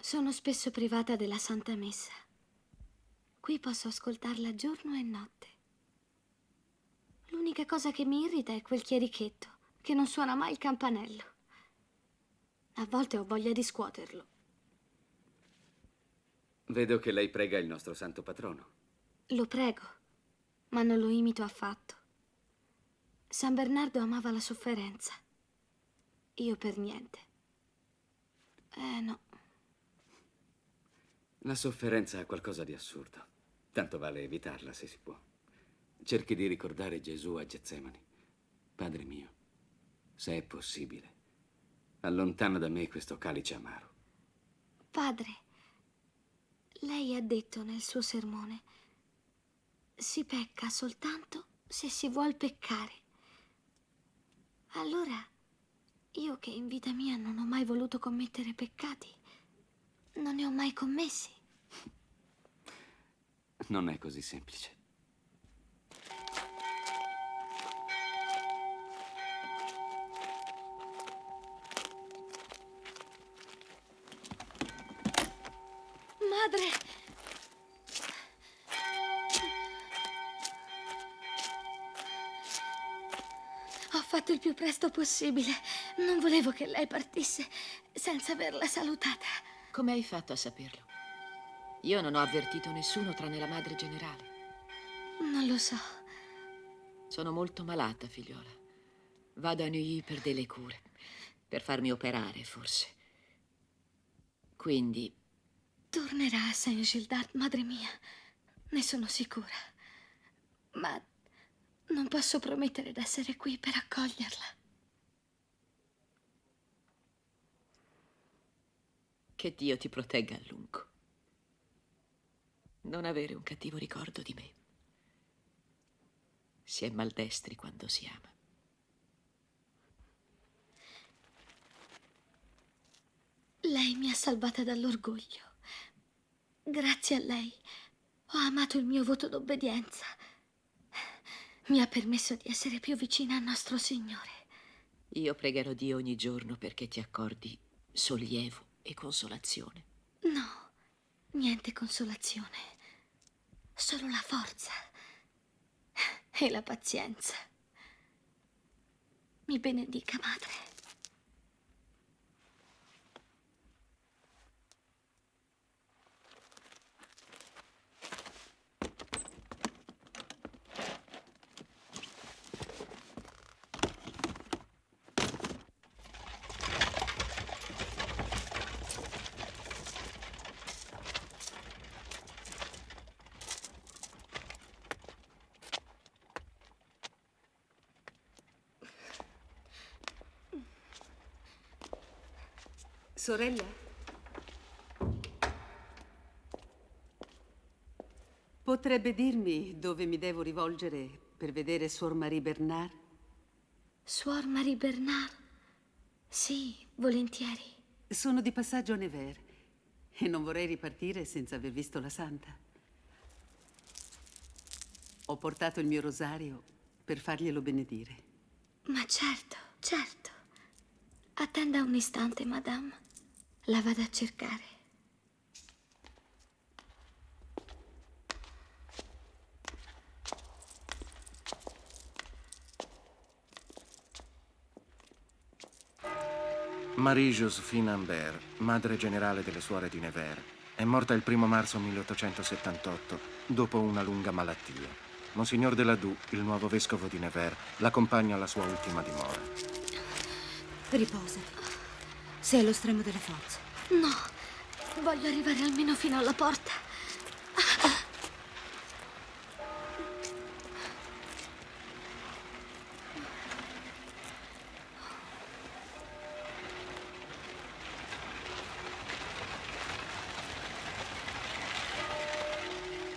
Speaker 3: Sono spesso privata della Santa Messa. Qui posso ascoltarla giorno e notte. L'unica cosa che mi irrita è quel chierichetto, che non suona mai il campanello. A volte ho voglia di scuoterlo.
Speaker 2: Vedo che lei prega il nostro santo patrono.
Speaker 3: Lo prego, ma non lo imito affatto. San Bernardo amava la sofferenza. Io per niente. No.
Speaker 2: La sofferenza è qualcosa di assurdo. Tanto vale evitarla se si può. Cerchi di ricordare Gesù a Getsemani. Padre mio, se è possibile, allontana da me questo calice amaro.
Speaker 3: Padre, lei ha detto nel suo sermone: si pecca soltanto se si vuol peccare. Allora, io che in vita mia non ho mai voluto commettere peccati, non ne ho mai commessi.
Speaker 2: Non è così semplice.
Speaker 3: Madre! Ho fatto il più presto possibile. Non volevo che lei partisse senza averla salutata.
Speaker 5: Come hai fatto a saperlo? Io non ho avvertito nessuno tranne la madre generale.
Speaker 3: Non lo so.
Speaker 5: Sono molto malata, figliola. Vado a Neuilly per delle cure. Per farmi operare, forse. Quindi...
Speaker 3: Tornerà a Saint-Gildard, madre mia. Ne sono sicura. Ma non posso promettere d'essere qui per accoglierla.
Speaker 5: Che Dio ti protegga a lungo. Non avere un cattivo ricordo di me. Si è maldestri quando si ama.
Speaker 3: Lei mi ha salvata dall'orgoglio. Grazie a lei ho amato il mio voto d'obbedienza. Mi ha permesso di essere più vicina al nostro Signore.
Speaker 5: Io pregherò Dio ogni giorno perché ti accordi sollievo e consolazione.
Speaker 3: No, niente consolazione. Solo la forza e la pazienza. Mi benedica, madre.
Speaker 16: Sorella? Potrebbe dirmi dove mi devo rivolgere per vedere Suor Marie Bernard?
Speaker 3: Suor Marie Bernard? Sì, volentieri.
Speaker 16: Sono di passaggio a Nevers e non vorrei ripartire senza aver visto la santa. Ho portato il mio rosario per farglielo benedire.
Speaker 3: Ma certo, certo. Attenda un istante, madame. La vado a cercare.
Speaker 1: Marie-Joséphine Imbert, madre generale delle suore di Nevers, è morta il 1 marzo 1878, dopo una lunga malattia. Monsignor Delannoy, il nuovo vescovo di Nevers, l'accompagna alla sua ultima dimora.
Speaker 7: Riposati. Sei allo stremo delle forze.
Speaker 3: No, voglio arrivare almeno fino alla porta.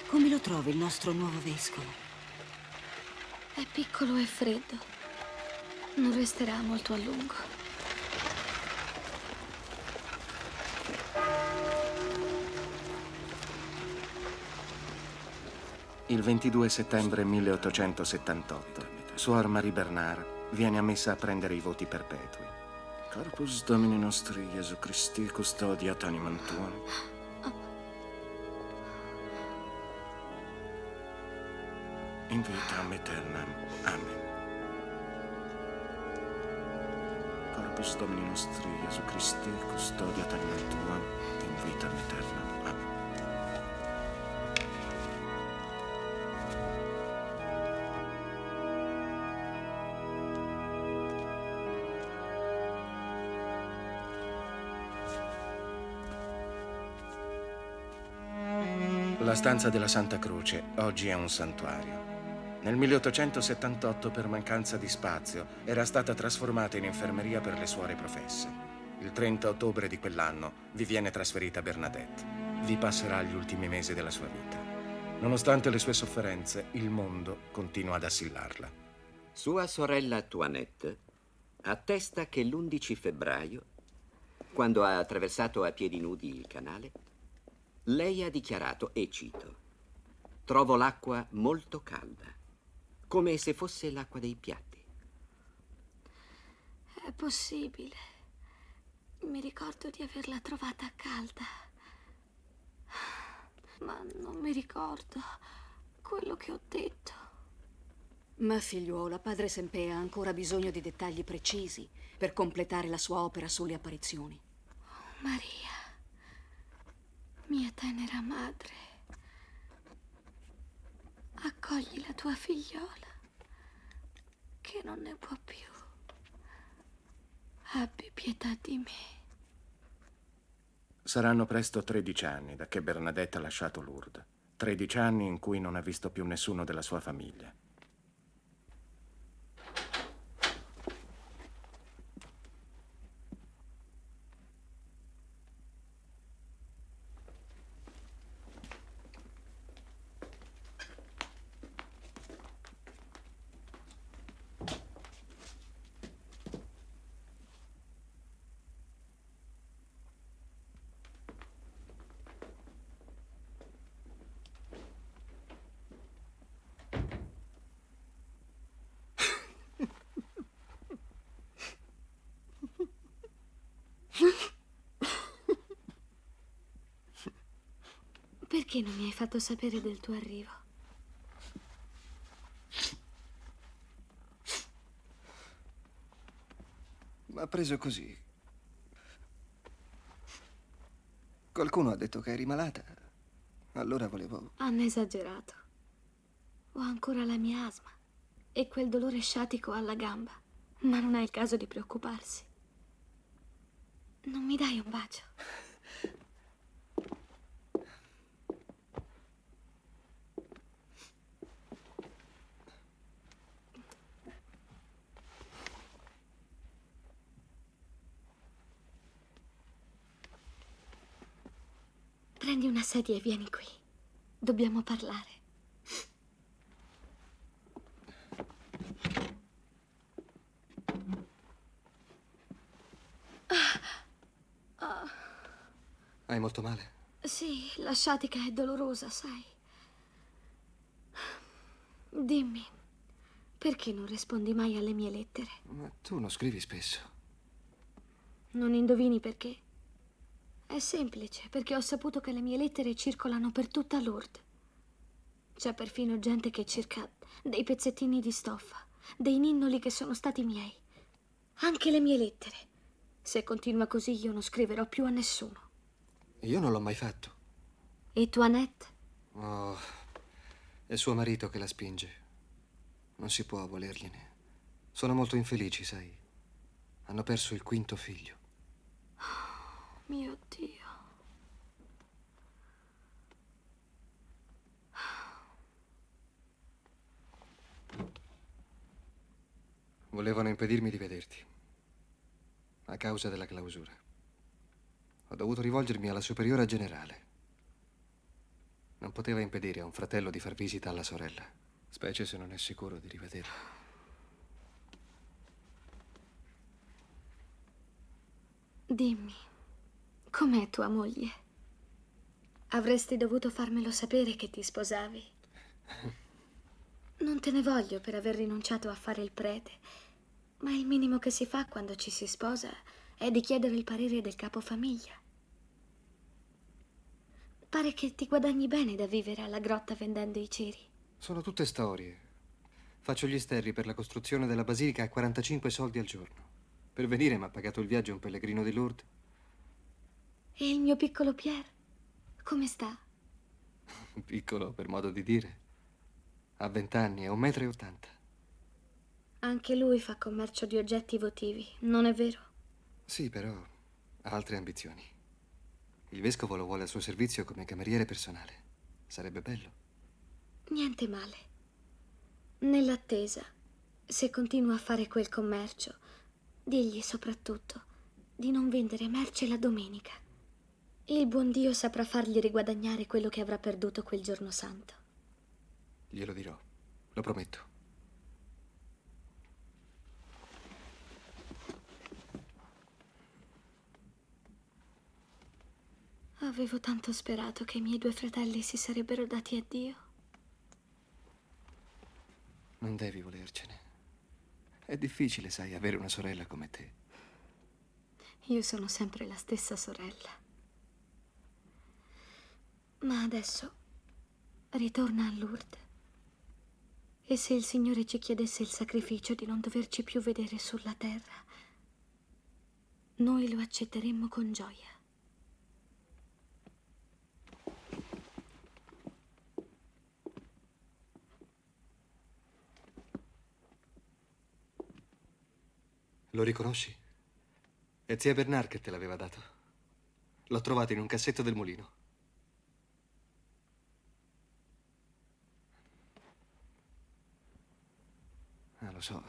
Speaker 7: Come lo trovi il nostro nuovo vescovo?
Speaker 3: È piccolo e freddo. Non resterà molto a lungo.
Speaker 1: Il 22 settembre 1878, Suor Marie Bernard viene ammessa a prendere i voti perpetui. Corpus Domini nostri Gesù Christi, custodiat animam tuam. In vitam aeternam. Amen. Corpus Domini nostri Gesù Christi, custodiat animam tuam, in vitam aeternam. Amen. La stanza della Santa Croce oggi è un santuario. Nel 1878, per mancanza di spazio, era stata trasformata in infermeria per le suore professe. Il 30 ottobre di quell'anno vi viene trasferita Bernadette. Vi passerà gli ultimi mesi della sua vita. Nonostante le sue sofferenze, il mondo continua ad assillarla.
Speaker 2: Sua sorella Toinette attesta che l'11 febbraio, quando ha attraversato a piedi nudi il canale, lei ha dichiarato, e cito: «Trovo l'acqua molto calda, come se fosse l'acqua dei piatti».
Speaker 3: È possibile. Mi ricordo di averla trovata calda. Ma non mi ricordo quello che ho detto.
Speaker 7: Ma figliuola, padre Sempé ha ancora bisogno di dettagli precisi per completare la sua opera sulle apparizioni.
Speaker 3: Maria, mia tenera madre. tua figliola, che non ne può più. Abbi pietà di me.
Speaker 1: Saranno presto 13 anni da che Bernadette ha lasciato Lourdes. 13 anni in cui non ha visto più nessuno della sua famiglia.
Speaker 3: Perché non mi hai fatto sapere del tuo arrivo?
Speaker 13: M'ha preso così. Qualcuno ha detto che eri malata. Allora volevo...
Speaker 3: Hanno esagerato. Ho ancora la mia asma e quel dolore sciatico alla gamba. Ma non è il caso di preoccuparsi. Non mi dai un bacio? Prendi una sedia e vieni qui. Dobbiamo parlare.
Speaker 13: Hai molto male?
Speaker 3: Sì, la sciatica è dolorosa, sai. Dimmi, perché non rispondi mai alle mie lettere?
Speaker 13: Ma tu non scrivi spesso.
Speaker 3: Non indovini perché? È semplice, perché ho saputo che le mie lettere circolano per tutta Lourdes. C'è perfino gente che cerca dei pezzettini di stoffa, dei ninnoli che sono stati miei. Anche le mie lettere. Se continua così io non scriverò più a nessuno.
Speaker 13: Io non l'ho mai fatto.
Speaker 3: E tu, Annette?
Speaker 13: Oh, è suo marito che la spinge. Non si può volergliene. Sono molto infelici, sai. Hanno perso il quinto figlio.
Speaker 3: Mio Dio.
Speaker 13: Volevano impedirmi di vederti. A causa della clausura. Ho dovuto rivolgermi alla superiora generale. Non poteva impedire a un fratello di far visita alla sorella, specie se non è sicuro di rivederla.
Speaker 3: Dimmi, com'è tua moglie? Avresti dovuto farmelo sapere che ti sposavi. Non te ne voglio per aver rinunciato a fare il prete, ma il minimo che si fa quando ci si sposa è di chiedere il parere del capofamiglia. Pare che ti guadagni bene da vivere alla grotta vendendo i ceri.
Speaker 13: Sono tutte storie. Faccio gli sterri per la costruzione della basilica a 45 soldi al giorno. Per venire mi ha pagato il viaggio un pellegrino di Lourdes.
Speaker 3: E il mio piccolo Pierre, come sta?
Speaker 13: Piccolo, per modo di dire. Ha 20 anni, è 1,80 m.
Speaker 3: Anche lui fa commercio di oggetti votivi, non è vero?
Speaker 13: Sì, però ha altre ambizioni. Il vescovo lo vuole al suo servizio come cameriere personale. Sarebbe bello.
Speaker 3: Niente male. Nell'attesa, se continua a fare quel commercio, digli soprattutto di non vendere merce la domenica. Il buon Dio saprà fargli riguadagnare quello che avrà perduto quel giorno santo.
Speaker 13: Glielo dirò, lo prometto.
Speaker 3: Avevo tanto sperato che i miei 2 fratelli si sarebbero dati a Dio.
Speaker 13: Non devi volercene. È difficile, sai, avere una sorella come te.
Speaker 3: Io sono sempre la stessa sorella. Ma adesso ritorna a Lourdes. E se il Signore ci chiedesse il sacrificio di non doverci più vedere sulla terra, noi lo accetteremmo con gioia.
Speaker 13: Lo riconosci? È zia Bernard che te l'aveva dato. L'ho trovato in un cassetto del mulino. Ah, lo so,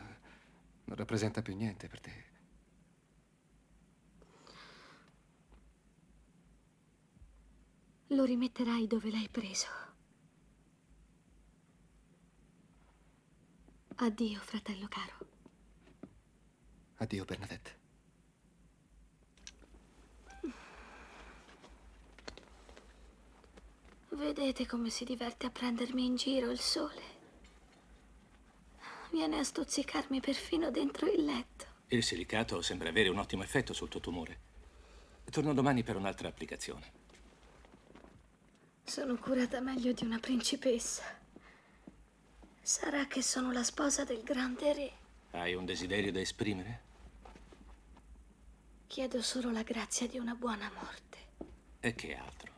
Speaker 13: non rappresenta più niente per te.
Speaker 3: Lo rimetterai dove l'hai preso. Addio, fratello caro.
Speaker 13: Addio, Bernadette.
Speaker 3: Vedete come si diverte a prendermi in giro il sole? Viene a stuzzicarmi perfino dentro il letto.
Speaker 6: Il silicato sembra avere un ottimo effetto sul tuo tumore. Torno domani per un'altra applicazione.
Speaker 3: Sono curata meglio di una principessa. Sarà che sono la sposa del grande re.
Speaker 6: Hai un desiderio da esprimere?
Speaker 3: Chiedo solo la grazia di una buona morte.
Speaker 6: E che altro?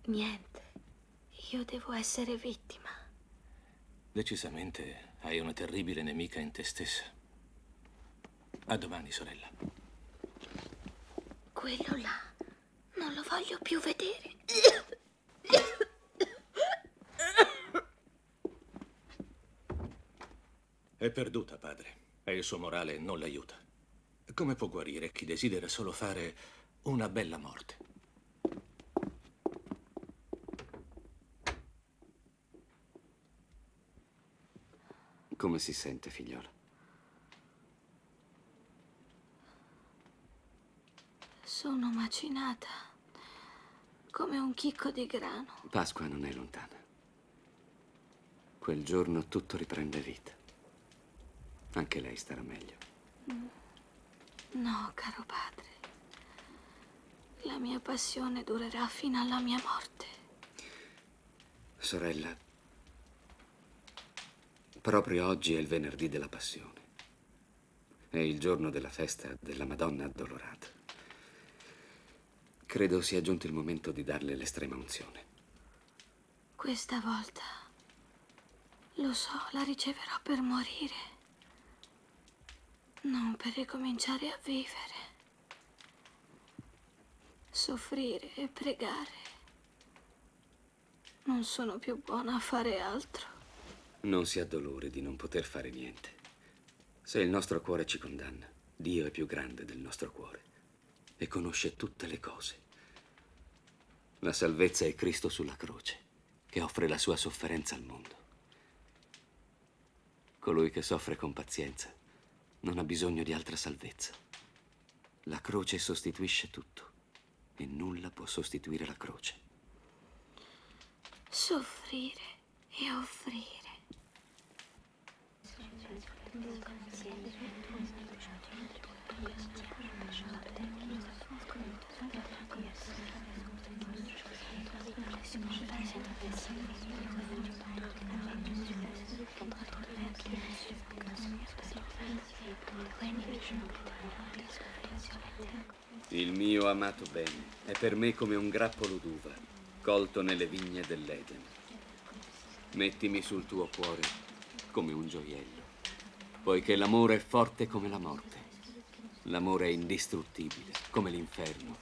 Speaker 3: Niente. Io devo essere vittima.
Speaker 6: Decisamente hai una terribile nemica in te stessa. A domani, sorella.
Speaker 3: Quello là non lo voglio più vedere.
Speaker 6: È perduta, padre, e il suo morale non l'aiuta. Come può guarire chi desidera solo fare una bella morte?
Speaker 2: Come si sente, figliola?
Speaker 3: Sono macinata, come un chicco di grano.
Speaker 2: Pasqua non è lontana. Quel giorno tutto riprende vita. Anche lei starà meglio.
Speaker 3: No, caro padre. La mia passione durerà fino alla mia morte.
Speaker 2: Sorella, proprio oggi è il venerdì della passione. È il giorno della festa della Madonna addolorata. Credo sia giunto il momento di darle l'estrema unzione.
Speaker 3: Questa volta, lo so, la riceverò per morire. Non per ricominciare a vivere. Soffrire e pregare. Non sono più buona a fare altro.
Speaker 2: Non si ha dolore di non poter fare niente. Se il nostro cuore ci condanna, Dio è più grande del nostro cuore e conosce tutte le cose. La salvezza è Cristo sulla croce, che offre la sua sofferenza al mondo. Colui che soffre con pazienza non ha bisogno di altra salvezza. La croce sostituisce tutto e nulla può sostituire la croce.
Speaker 3: Soffrire e offrire.
Speaker 2: Il mio amato bene è per me come un grappolo d'uva colto nelle vigne dell'Eden. Mettimi sul tuo cuore come un gioiello, poiché l'amore è forte come la morte. L'amore è indistruttibile come l'inferno,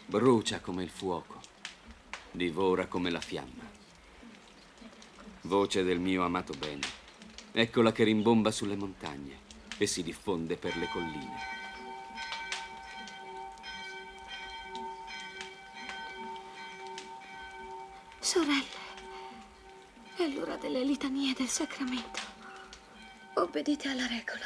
Speaker 2: brucia come il fuoco, divora come la fiamma. Voce del mio amato bene, eccola che rimbomba sulle montagne e si diffonde per le colline.
Speaker 3: Sorelle, è l'ora delle litanie del sacramento. Obbedite alla regola.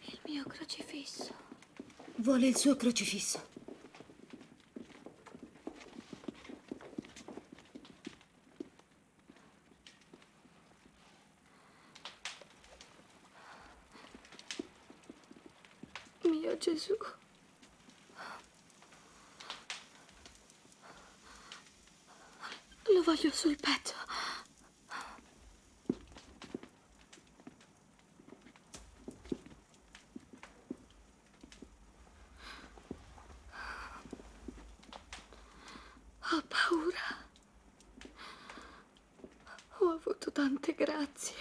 Speaker 3: Il mio crocifisso.
Speaker 10: Vuole il suo crocifisso.
Speaker 3: Mio Gesù. Lo voglio sul petto. fatto tante grazie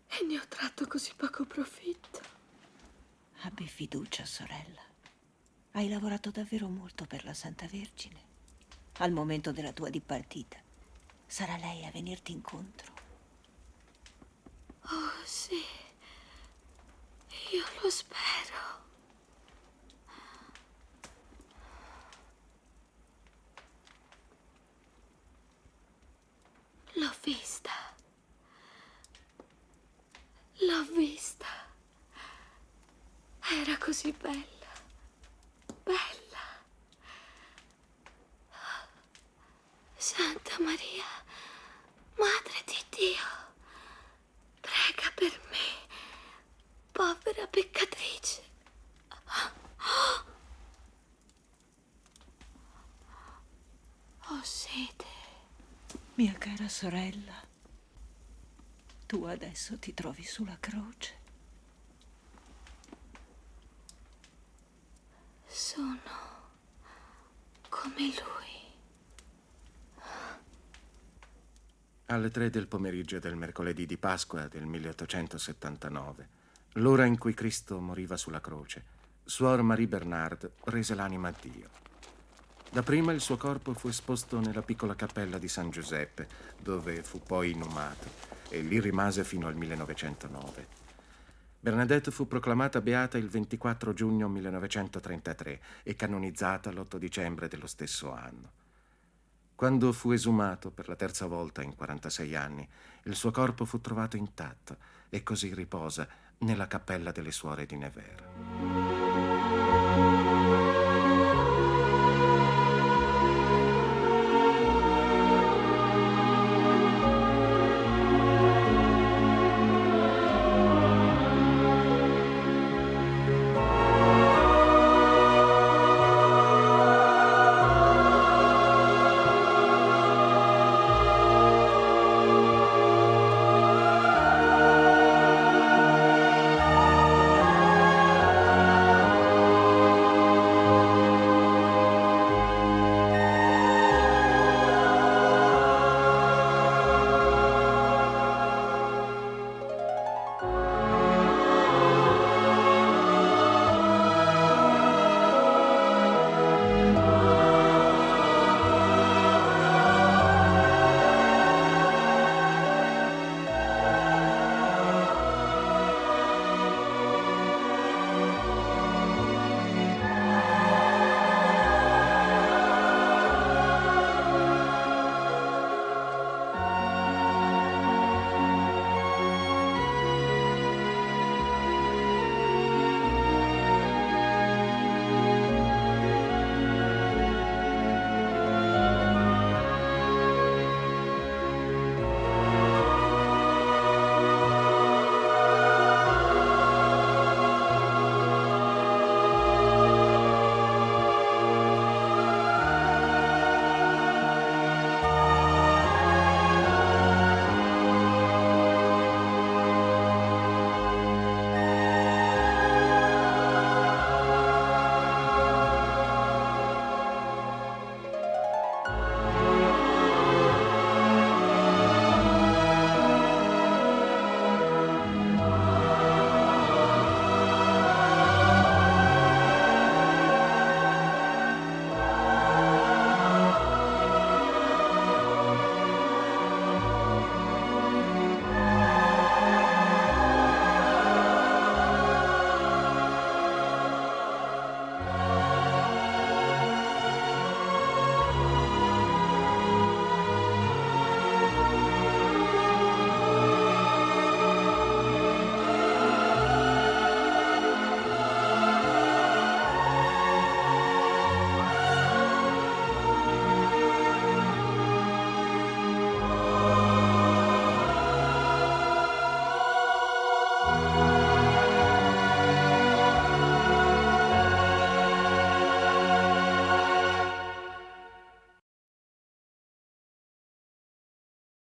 Speaker 3: e ne ho tratto così poco profitto.
Speaker 11: Abbi fiducia, sorella. Hai lavorato davvero molto per la Santa Vergine. Al momento della tua dipartita sarà lei a venirti incontro.
Speaker 3: Oh, sì. Io lo spero. L'ho vista. L'ho vista. Era così bella. Bella. Santa Maria, Madre di Dio, prega per me, povera peccatrice. Ho sete.
Speaker 11: Mia cara sorella, tu adesso ti trovi sulla croce.
Speaker 3: Sono come lui.
Speaker 1: Alle 3 del pomeriggio del mercoledì di Pasqua del 1879, l'ora in cui Cristo moriva sulla croce, Suor Marie Bernard rese l'anima a Dio. Dapprima il suo corpo fu esposto nella piccola cappella di San Giuseppe, dove fu poi inumato, e lì rimase fino al 1909. Bernadette fu proclamata beata il 24 giugno 1933 e canonizzata l'8 dicembre dello stesso anno. Quando fu esumato per la terza volta in 46 anni, il suo corpo fu trovato intatto e così riposa nella cappella delle Suore di Nevers.